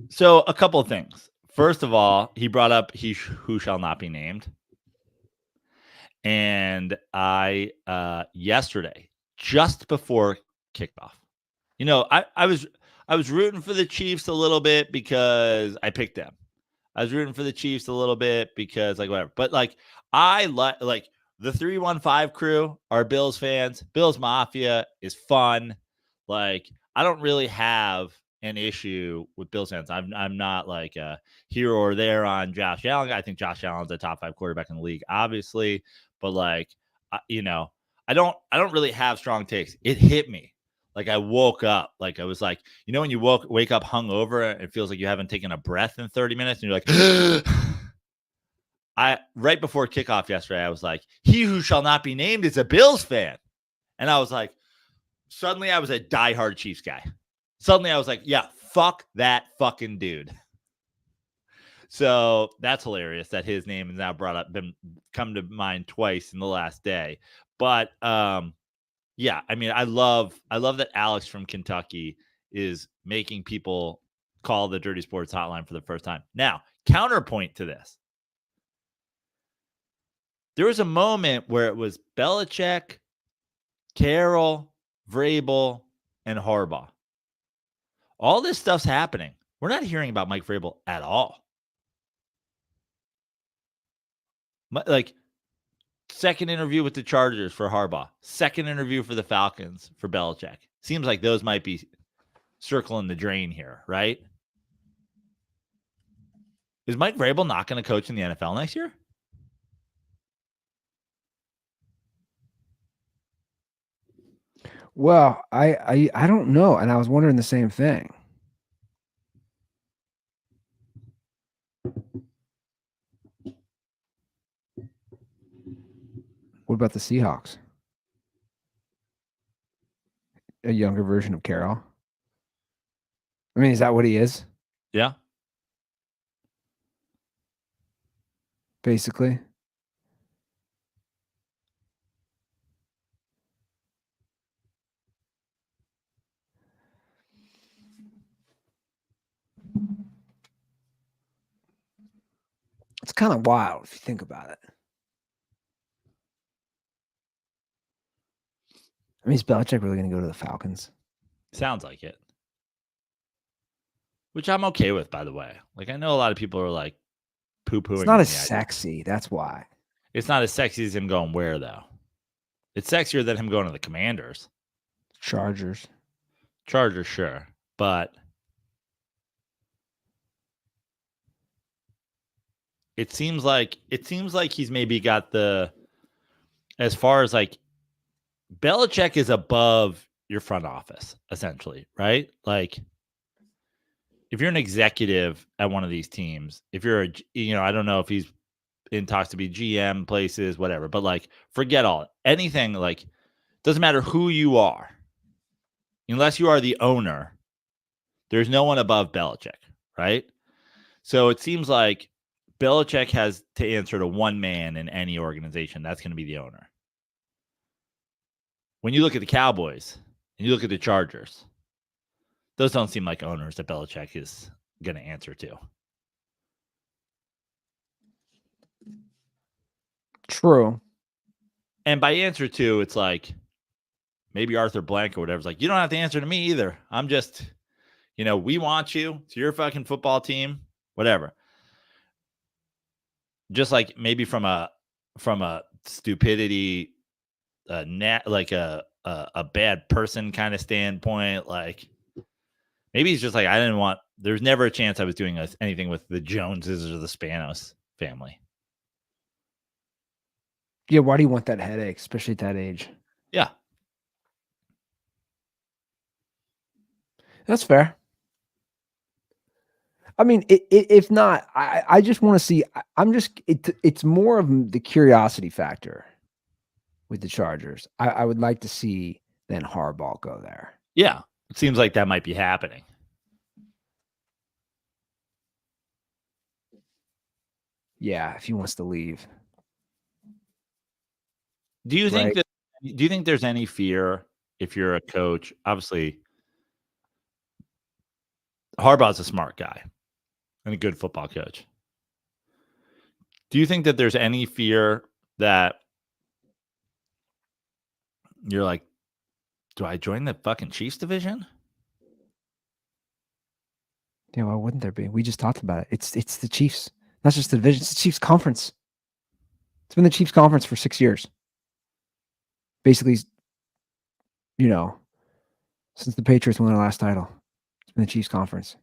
So a couple of things. First of all, he brought up he who shall not be named. And I yesterday, just before kickoff, I was rooting for the Chiefs a little bit because I picked them. I was rooting for the Chiefs a little bit because whatever. But I like the 315 crew are Bills fans. Bills Mafia is fun. I don't really have an issue with Bills fans. I'm not like here or there on Josh Allen. I think Josh Allen's a top 5 quarterback in the league, obviously. But I don't really have strong takes. It hit me. I woke up, I was like, when you wake up hungover and it feels like you haven't taken a breath in 30 minutes and you're like, right before kickoff yesterday, I was like, he who shall not be named is a Bills fan. And I was like, suddenly I was a diehard Chiefs guy. Suddenly I was like, yeah, fuck that fucking dude. So that's hilarious that his name is now come to mind twice in the last day. But yeah, I mean, I love that Alex from Kentucky is making people call the Dirty Sports Hotline for the first time. Now, counterpoint to this. There was a moment where it was Belichick, Carroll, Vrabel, and Harbaugh. All this stuff's happening. We're not hearing about Mike Vrabel at all. Second interview with the Chargers for Harbaugh. Second interview for the Falcons for Belichick. Seems like those might be circling the drain here, right? Is Mike Vrabel not going to coach in the NFL next year?
Well, I don't know, and I was wondering the same thing. What about the Seahawks? A younger version of Carroll? I mean, is that what he is?
Yeah.
Basically. kind of wild if you think about it. I mean, is Belichick really going to go to the Falcons?
Sounds like it. Which I'm okay with, by the way. Like, I know a lot of people are like poo-pooing.
It's not
on
as
the idea.
sexy. That's why.
It's not as sexy as him going where, though? It's sexier than him going to the Commanders.
Chargers,
sure. But it seems like he's maybe got the, as far as like, Belichick is above your front office, essentially, right? Like, if you're an executive at one of these teams, if you're I don't know if he's in talks to be GM places, whatever, but like, forget anything, like, doesn't matter who you are, unless you are the owner, there's no one above Belichick, right? So it seems like Belichick has to answer to one man in any organization. That's going to be the owner. When you look at the Cowboys and you look at the Chargers, those don't seem like owners that Belichick is going to answer to.
true.
And by answer to, it's like maybe Arthur Blank or whatever's like, you don't have to answer to me either. I'm just, we want you. It's your fucking football team, whatever. Just like maybe from a stupidity, like a bad person kind of standpoint, like maybe he's just like, there's never a chance I was doing anything with the Joneses or the Spanos family.
Yeah, why do you want that headache, especially at that age?
Yeah.
That's fair. I mean, if not, I just want to see. It's more of the curiosity factor with the Chargers. I would like to see then Harbaugh go there.
Yeah. It seems like that might be happening.
Yeah, if he wants to leave.
Do you think there's any fear if you're a coach? Obviously, Harbaugh's a smart guy and a good football coach. Do you think that there's any fear that you're like, do I join the fucking Chiefs division?
Yeah, why wouldn't there be? We just talked about it. It's the Chiefs. Not just the division. It's the Chiefs conference. It's been the Chiefs conference for 6 years. Basically, since the Patriots won their last title. It's been the Chiefs conference.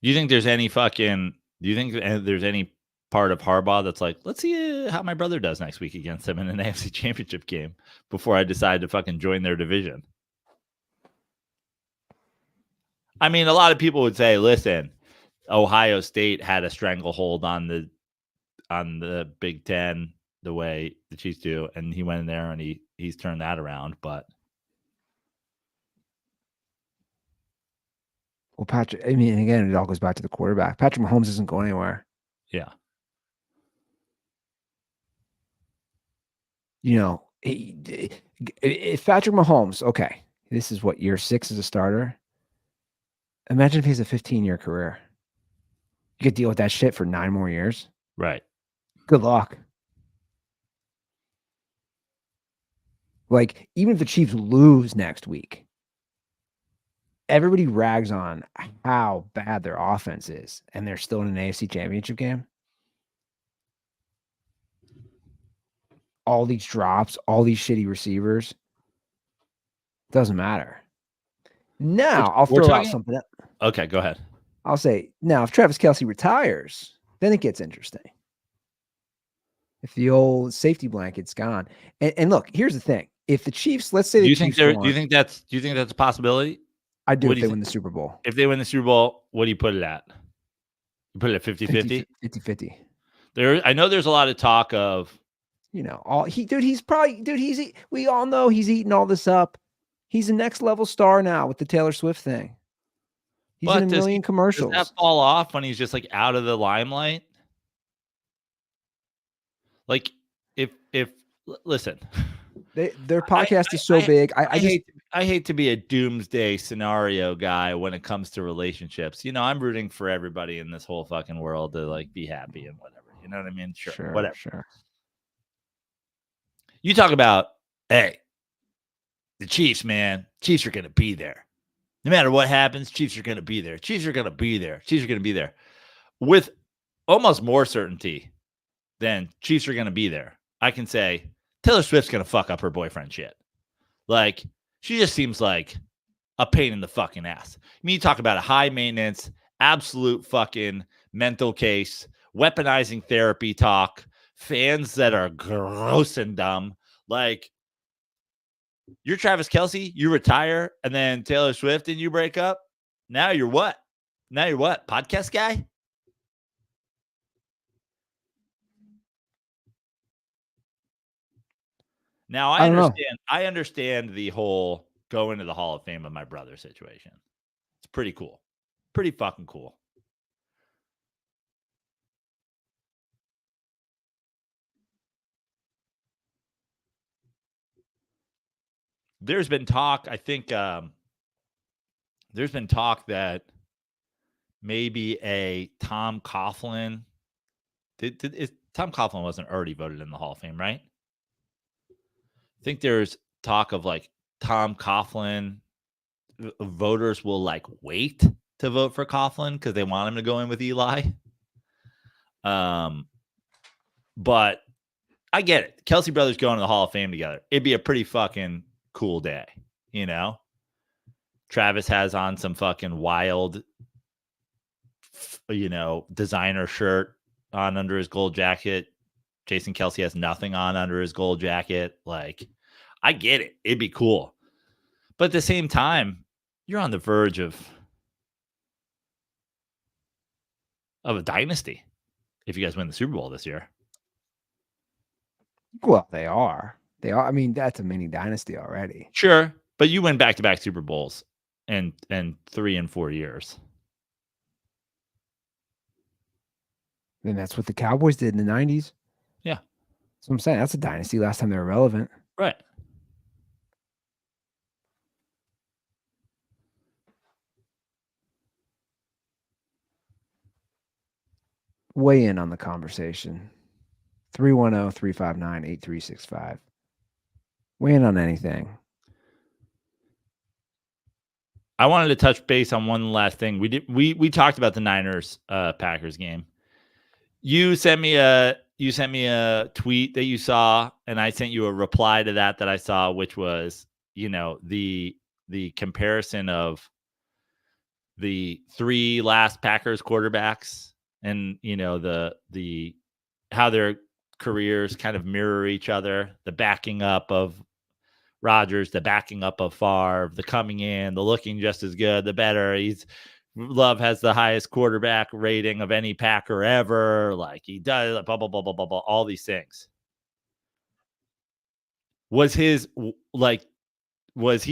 Do you think there's any part of Harbaugh that's like, let's see how my brother does next week against them in an AFC championship game before I decide to fucking join their division? I mean, a lot of people would say, listen, Ohio State had a stranglehold on the Big Ten the way the Chiefs do, and he went in there and he's turned that around. But
well, Patrick, I mean, again, it all goes back to the quarterback. Patrick Mahomes isn't going anywhere.
Yeah.
If Patrick Mahomes, okay, this is what, year 6 as a starter. Imagine if he has a 15-year career. You could deal with that shit for 9 more years.
Right.
Good luck. Like, even if the Chiefs lose next week, everybody rags on how bad their offense is, and they're still in an AFC championship game. All these drops, all these shitty receivers. Doesn't matter. Now, I'll throw out something.
Okay, go ahead.
I'll say, now, if Travis Kelce retires, then it gets interesting. If the old safety blanket's gone. And look, here's the thing. If the Chiefs, let's say
do you think that's a possibility?
I do if they win the Super Bowl.
If they win the Super Bowl, what do you put it at? You put it at 50-50?
50-50.
I know there's a lot of talk of,
we all know he's eating all this up. He's a next level star now with the Taylor Swift thing. He's in a million commercials.
Does that fall off when he's just like out of the limelight? Like listen,
their podcast is so big. I
hate to be a doomsday scenario guy when it comes to relationships. I'm rooting for everybody in this whole fucking world to like be happy and whatever. You know what I mean? Sure.
Sure.
Whatever.
Sure.
You talk about, hey, the Chiefs, man. Chiefs are going to be there. No matter what happens, Chiefs are going to be there. Chiefs are going to be there. Chiefs are going to be there. With almost more certainty than Chiefs are going to be there, I can say Taylor Swift's going to fuck up her boyfriend shit. Like, she just seems like a pain in the fucking ass. I mean, you talk about a high maintenance, absolute fucking mental case, weaponizing therapy talk, fans that are gross and dumb. Like, you're Travis Kelce, you retire, and then Taylor Swift and you break up. Now you're what? Podcast guy? Now I understand. I understand the whole go into the Hall of Fame of my brother situation. It's pretty cool. Pretty fucking cool. There's been talk, I think there's been talk that maybe a Tom Coughlin Tom Coughlin wasn't already voted in the Hall of Fame, right? I think there's talk of like Tom Coughlin voters will like wait to vote for Coughlin because they want him to go in with Eli. But I get it. Kelce brothers going to the Hall of Fame together. It'd be a pretty fucking cool day, you know? Travis has on some fucking wild, designer shirt on under his gold jacket. Jason Kelce has nothing on under his gold jacket. Like, I get it. It'd be cool. But at the same time, you're on the verge of a dynasty if you guys win the Super Bowl this year.
Well, they are. I mean, that's a mini dynasty already.
Sure. But you win back-to-back Super Bowls in 3 and 4 years.
And that's what the Cowboys did in the 90s.
Yeah.
That's what I'm saying. That's a dynasty last time they were relevant.
Right.
Weigh in on the conversation. 310-359-8365. Weigh in on anything.
I wanted to touch base on one last thing. We talked about the Niners Packers game. You sent me a tweet that you saw, and I sent you a reply to that I saw, which was, the comparison of the 3 last Packers quarterbacks and, the how their careers kind of mirror each other, the backing up of Rodgers, the backing up of Favre, the coming in, the looking just as good, the better. Love has the highest quarterback rating of any Packer ever. Like, he does, blah, blah, blah, blah, blah, blah, all these things. Was he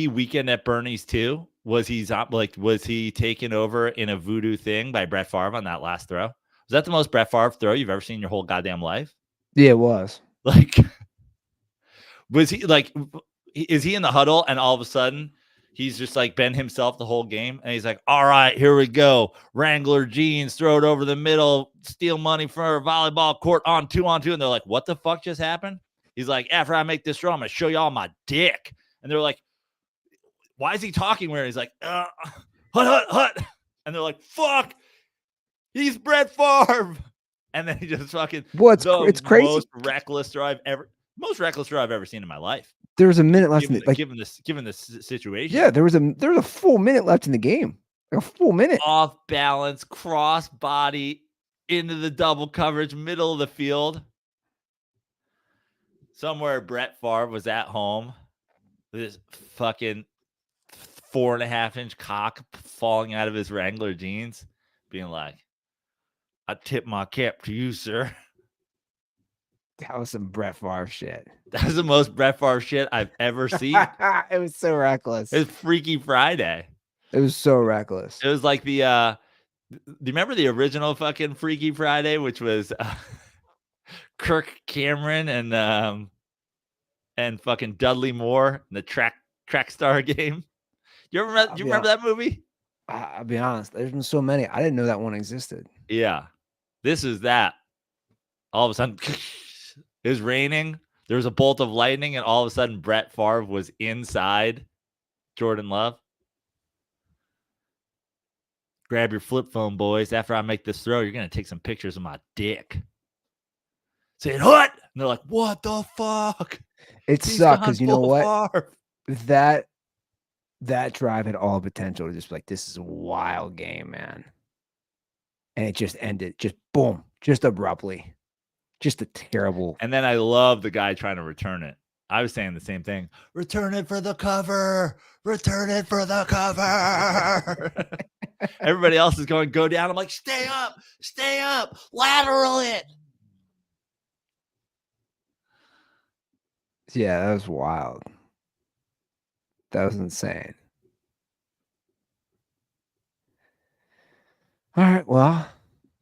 Weekend at Bernie's too? Was he taken over in a voodoo thing by Brett Favre on that last throw? Was that the most Brett Favre throw you've ever seen in your whole goddamn life?
Yeah, it was.
Like, was he like, is he in the huddle and all of a sudden he's just like been himself the whole game? And he's like, all right, here we go. Wrangler jeans, throw it over the middle, steal money for a volleyball court on 2-on-2. And they're like, what the fuck just happened? He's like, after I make this throw, I'm going to show y'all my dick. And they're like, why is he talking weird? He's like, hut. And they're like, fuck, he's Brett Favre. And then he just fucking,
it's crazy.
Most reckless throw I've ever seen in my life.
There was a minute left
given this situation.
Yeah, there was a full minute left in the game. Like a full minute.
Off balance, cross body into the double coverage, middle of the field. Somewhere Brett Favre was at home with his fucking 4.5-inch cock falling out of his Wrangler jeans, being like, I tip my cap to you, sir.
That was some Brett Favre shit.
That was the most Brett Favre shit I've ever seen.
It was so reckless.
It was Freaky Friday.
It was so reckless.
It was like do you remember the original fucking Freaky Friday, which was Kirk Cameron and fucking Dudley Moore in the track star game? You remember that movie?
I'll be honest. There's been so many. I didn't know that one existed.
Yeah. This is that. All of a sudden, it was raining. There was a bolt of lightning, and all of a sudden, Brett Favre was inside Jordan Love. Grab your flip phone, boys. After I make this throw, you're going to take some pictures of my dick. Saying, what? And they're like, what the fuck?
It
He's
sucked
gone
because you know
full
what?
Favre.
That drive had all potential to just be like, this is a wild game, man. And it just ended, just boom, just abruptly. Just a terrible.
And then I love the guy trying to return it. I was saying the same thing. Return it for the cover. Return it for the cover. Everybody else is going, go down. I'm like, stay up, lateral it.
Yeah, that was wild. That was insane. All right, well,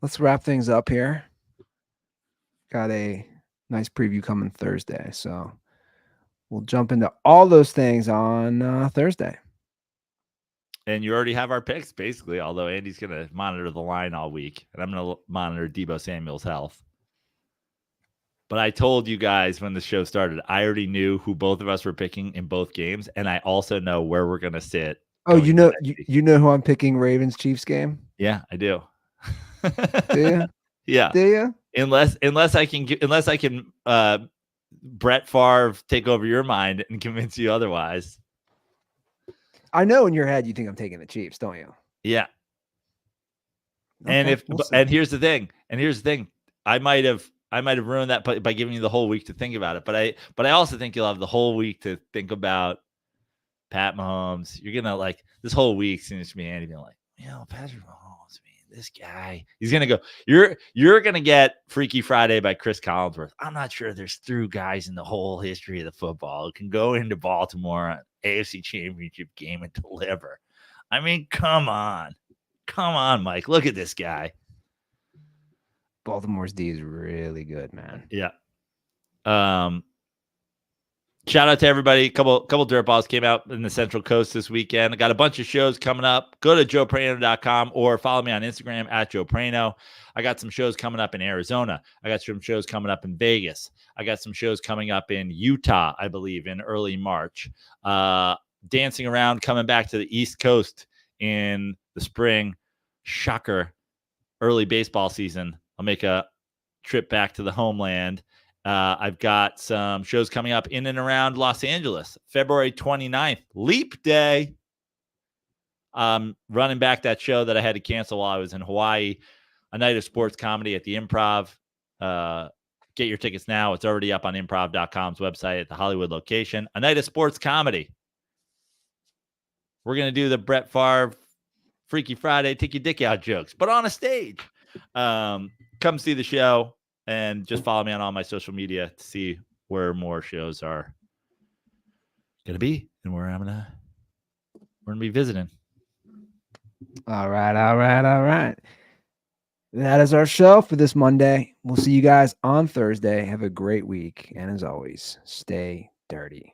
let's wrap things up here. Got a nice preview coming Thursday, so we'll jump into all those things on Thursday.
And you already have our picks, basically, although Andy's going to monitor the line all week, and I'm going to monitor Deebo Samuel's health. But I told you guys when the show started, I already knew who both of us were picking in both games, and I also know where we're going to sit.
Oh, you know who I'm picking Ravens Chiefs game?
Yeah, I do.
Do you?
Yeah.
Do you?
Unless I can Brett Favre take over your mind and convince you otherwise.
I know in your head you think I'm taking the Chiefs, don't you?
Yeah.
Okay,
And here's the thing. I might have ruined that by giving you the whole week to think about it. But I also think you'll have the whole week to think about Pat Mahomes. You're gonna like this whole week seems to me Andy being like, Patrick Mahomes, man, this guy. He's gonna go. You're gonna get Freaky Friday by Chris Collinsworth. I'm not sure there's through guys in the whole history of the football who can go into Baltimore AFC Championship game and deliver. I mean, come on, Mike. Look at this guy.
Baltimore's D is really good, man.
Yeah. Shout out to everybody. Couple dirt balls came out in the Central Coast this weekend. I got a bunch of shows coming up. Go to joeprano.com or follow me on Instagram at Joe Prano. I got some shows coming up in Arizona. I got some shows coming up in Vegas. I got some shows coming up in Utah, I believe, in early March. Dancing around, coming back to the East Coast in the spring. Shocker. Early baseball season. I'll make a trip back to the homeland. I've got some shows coming up in and around Los Angeles, February 29th, Leap Day. Running back that show that I had to cancel while I was in Hawaii, a night of sports comedy at the Improv. Get your tickets now. It's already up on improv.com's website at the Hollywood location. A night of sports comedy. We're going to do the Brett Favre Freaky Friday, take your dick out jokes, but on a stage. Come see the show. And just follow me on all my social media to see where more shows are going to be and where we're going to be visiting.
All right. That is our show for this Monday. We'll see you guys on Thursday. Have a great week. And as always, stay dirty.